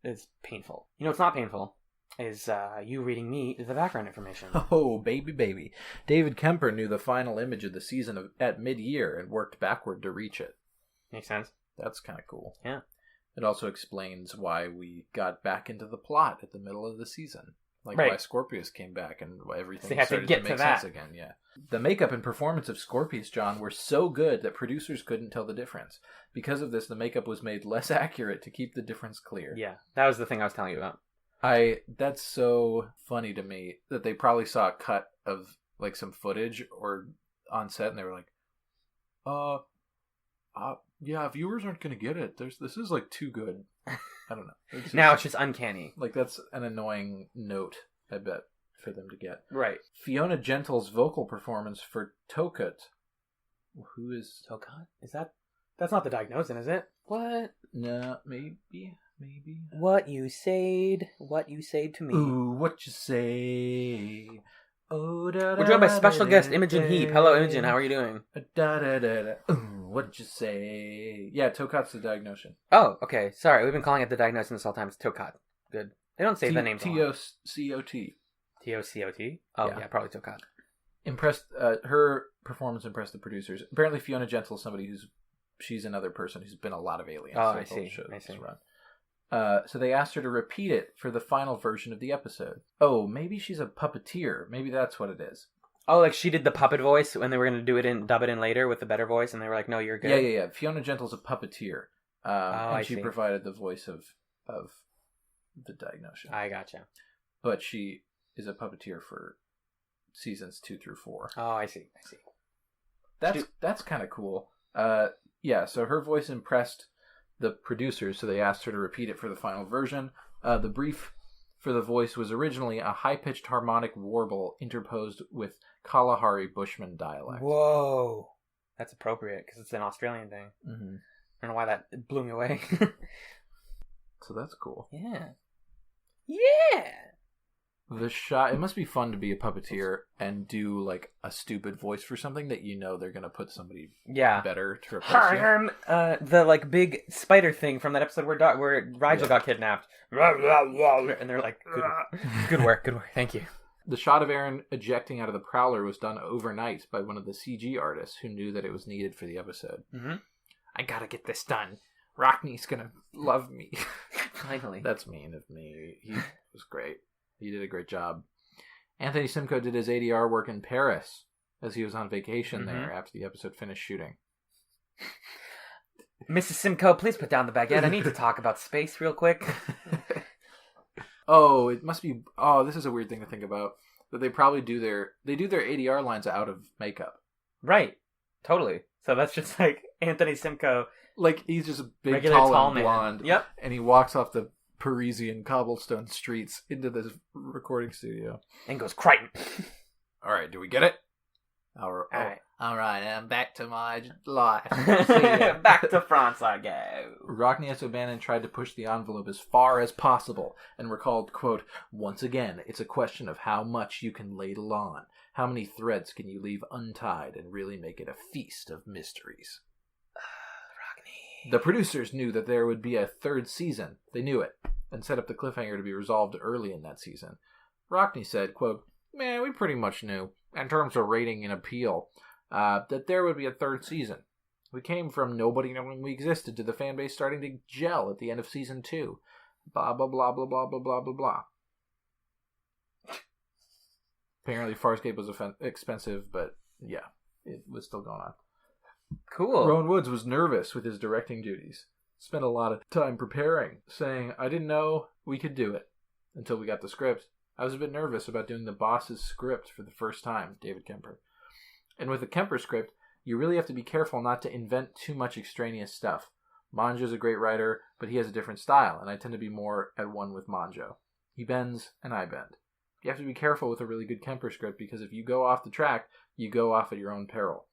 It's painful. You know, it's not painful. Is you reading me the background information? Oh, baby. David Kemper knew the final image of the season at mid-year and worked backward to reach it. Makes sense. That's kind of cool. Yeah. It also explains why we got back into the plot at the middle of the season. Like Right. why Scorpius came back and why everything They had to started get to to make that. sense again. Yeah. The makeup and performance of Scorpius, John, were so good that producers couldn't tell the difference. Because of this, the makeup was made less accurate to keep the difference clear. Yeah, that was the thing I was telling you about. That's so funny to me that they probably saw a cut of like some footage or on set and they were like, yeah, viewers aren't going to get it. This is like too good. I don't know. Now it's just uncanny. Like that's an annoying note, I bet, for them to get. Right. Fiona Gentle's vocal performance for Tokut Who is... Tokat? That's not the Diagnosin, is it? What? No, maybe. What you said to me. Ooh, what you say? Oh, da, We're joined by special guest Imogen Heap. Hello, Imogen. How are you doing? Da, da, da, da. Ooh, what'd you say? Yeah, Tokat's the Diagnosin. Oh, okay. Sorry, we've been calling it the Diagnosin this whole time. It's Tokat. Good. They don't say the names. T-O-C-O-T. T-O-C-O-T? Oh, yeah, probably Tokat. Impressed. Her performance impressed the producers. Apparently, Fiona Gentle is somebody she's another person who's been a lot of Aliens. Oh, I see. So they asked her to repeat it for the final version of the episode. Oh, maybe she's a puppeteer. Maybe that's what it is. Oh, like she did the puppet voice when they were going to dub it in later with the better voice, and they were like, no, you're good. Yeah. Fiona Gentle's a puppeteer. And she provided the voice of the Diagnosin. I gotcha. But she is a puppeteer for seasons 2 through 4. Oh, I see. That's kind of cool. So her voice impressed the producers, so they asked her to repeat it for the final version. The brief for the voice was originally a high-pitched harmonic warble interposed with Kalahari Bushman dialect. Whoa. That's appropriate, because it's an Australian thing. Mm-hmm. I don't know why that blew me away. So that's cool. Yeah. The shot, it must be fun to be a puppeteer and do like a stupid voice for something that you know they're going to put somebody better to replace you. The like big spider thing from that episode where Rigel got kidnapped. And they're like, good work. Thank you. The shot of Aaron ejecting out of the Prowler was done overnight by one of the CG artists who knew that it was needed for the episode. Mm-hmm. I gotta get this done. Rockney's gonna love me. Finally. That's mean of me. He was great. He did a great job. Anthony Simcoe did his ADR work in Paris as he was on vacation there after the episode finished shooting. Mrs. Simcoe, please put down the baguette. I need to talk about space real quick. Oh, it must be... Oh, this is a weird thing to think about. That they probably do their ADR lines out of makeup. Right. Totally. So that's just like Anthony Simcoe. Like, he's just a big, regular tall and blonde. Man. Yep. And he walks off the Parisian cobblestone streets into this recording studio. And goes, Crichton. All right, do we get it? All right, I'm back to my life. Back to France I go. Rockney S. O'Bannon tried to push the envelope as far as possible and recalled, quote, once again, it's a question of how much you can ladle on. How many threads can you leave untied and really make it a feast of mysteries? Rockney. The producers knew that there would be a third season. They knew it, and set up the cliffhanger to be resolved early in that season. Rockney said, quote, man, we pretty much knew, in terms of rating and appeal, that there would be a third season. We came from nobody knowing we existed to the fan base starting to gel at the end of season 2. Blah, blah, blah, blah, blah, blah, blah, blah, blah. Apparently Farscape was expensive, but yeah, it was still going on. Cool. Rowan Woods was nervous with his directing duties. Spent a lot of time preparing, saying, I didn't know we could do it until we got the script. I was a bit nervous about doing the boss's script for the first time, David Kemper. And with the Kemper script, you really have to be careful not to invent too much extraneous stuff. Manjo's a great writer, but he has a different style, and I tend to be more at one with Manjo. He bends, and I bend. You have to be careful with a really good Kemper script, because if you go off the track, you go off at your own peril.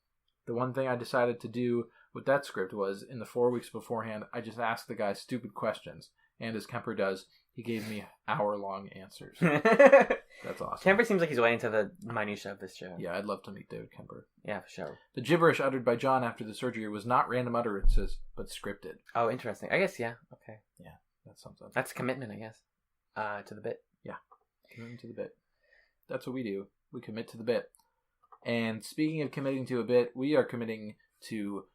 The one thing I decided to do with that script was, in the 4 weeks beforehand, I just asked the guy stupid questions, and as Kemper does, he gave me hour-long answers. That's awesome. Kemper seems like he's way into the minutiae of this show. Yeah, I'd love to meet David Kemper. Yeah, for sure. The gibberish uttered by John after the surgery was not random utterances, but scripted. Oh, interesting. I guess, yeah. Okay. Yeah, that's something. That's commitment, I guess, to the bit. Yeah, commitment to the bit. That's what we do. We commit to the bit. And speaking of committing to a bit, we are committing to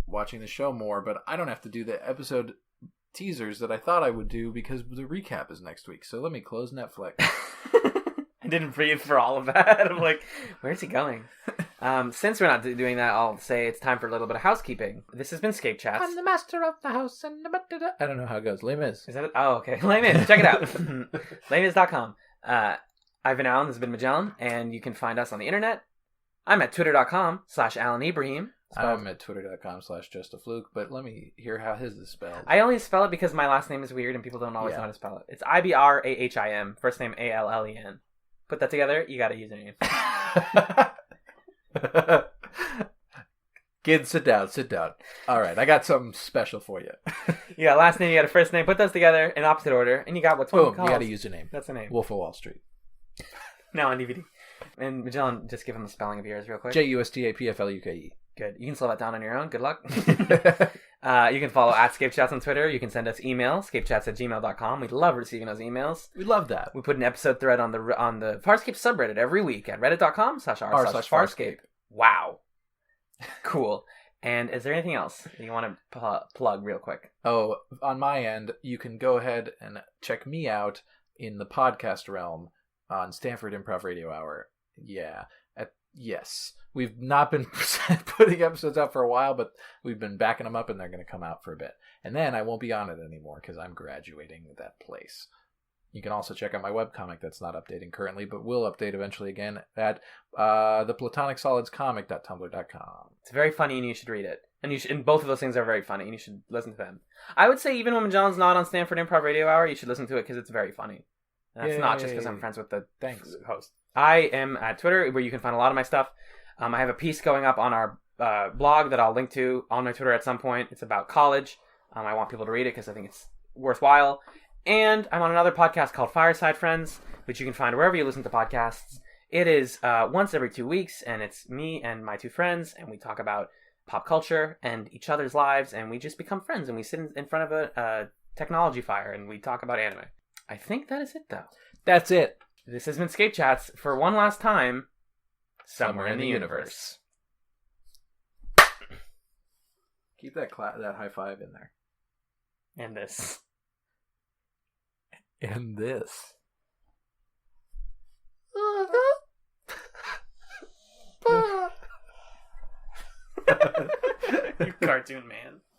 watching the show more, but I don't have to do the episode teasers that I thought I would do because the recap is next week. So let me close Netflix. I didn't breathe for all of that. I'm like, where's he going? Since we're not doing that, I'll say it's time for a little bit of housekeeping. This has been ScapeChatz. I'm the master of the house and I don't know how it goes. Les Mis. Is that it? Oh, okay. Les Mis. Check it out. lesmis.com. I've been Alan. This has been Magellan, and you can find us on the internet. I'm at twitter.com/Alan Ibrahim. I'm at twitter.com/justafluke, but let me hear how his is spelled. I only spell it because my last name is weird and people don't always know how to spell it. It's IBRAHIM, first name ALLEN. Put that together, you got a username. Kid, sit down. All right, I got something special for you. You got a last name, you got a first name. Put those together in opposite order, and you got what's Boom, one you called. got a username. That's the name. Wolf of Wall Street. Now on DVD. And Magellan, just give him the spelling of yours real quick. JUSTAPFLUKE. Good. You can slow that down on your own. Good luck. You can follow at ScapeChatz on Twitter. You can send us email, scapechats@gmail.com. We love receiving those emails. We love that. We put an episode thread on the Farscape subreddit every week at reddit.com/r/Farscape. Wow. Cool. And is there anything else you want to plug real quick? Oh, on my end, you can go ahead and check me out in the podcast realm on Stanford Improv Radio Hour. Yeah. Yes. We've not been putting episodes out for a while, but we've been backing them up, and they're going to come out for a bit. And then I won't be on it anymore because I'm graduating that place. You can also check out my webcomic that's not updating currently, but will update eventually again at theplatonicSolidscomic.tumblr.com. It's very funny, and you should read it. And both of those things are very funny, and you should listen to them. I would say even when Magellan's not on Stanford Improv Radio Hour, you should listen to it because it's very funny. And that's not just because I'm friends with the host. I am at Twitter, where you can find a lot of my stuff. I have a piece going up on our blog that I'll link to on my Twitter at some point. It's about college. I want people to read it because I think it's worthwhile. And I'm on another podcast called Fireside Friends, which you can find wherever you listen to podcasts. It is once every 2 weeks, and it's me and my two friends, and we talk about pop culture and each other's lives, and we just become friends, and we sit in front of a technology fire, and we talk about anime. I think that is it, though. That's it. This has been ScapeChatz for one last time, somewhere in the universe. Keep that high five in there. And this. And this. You cartoon man.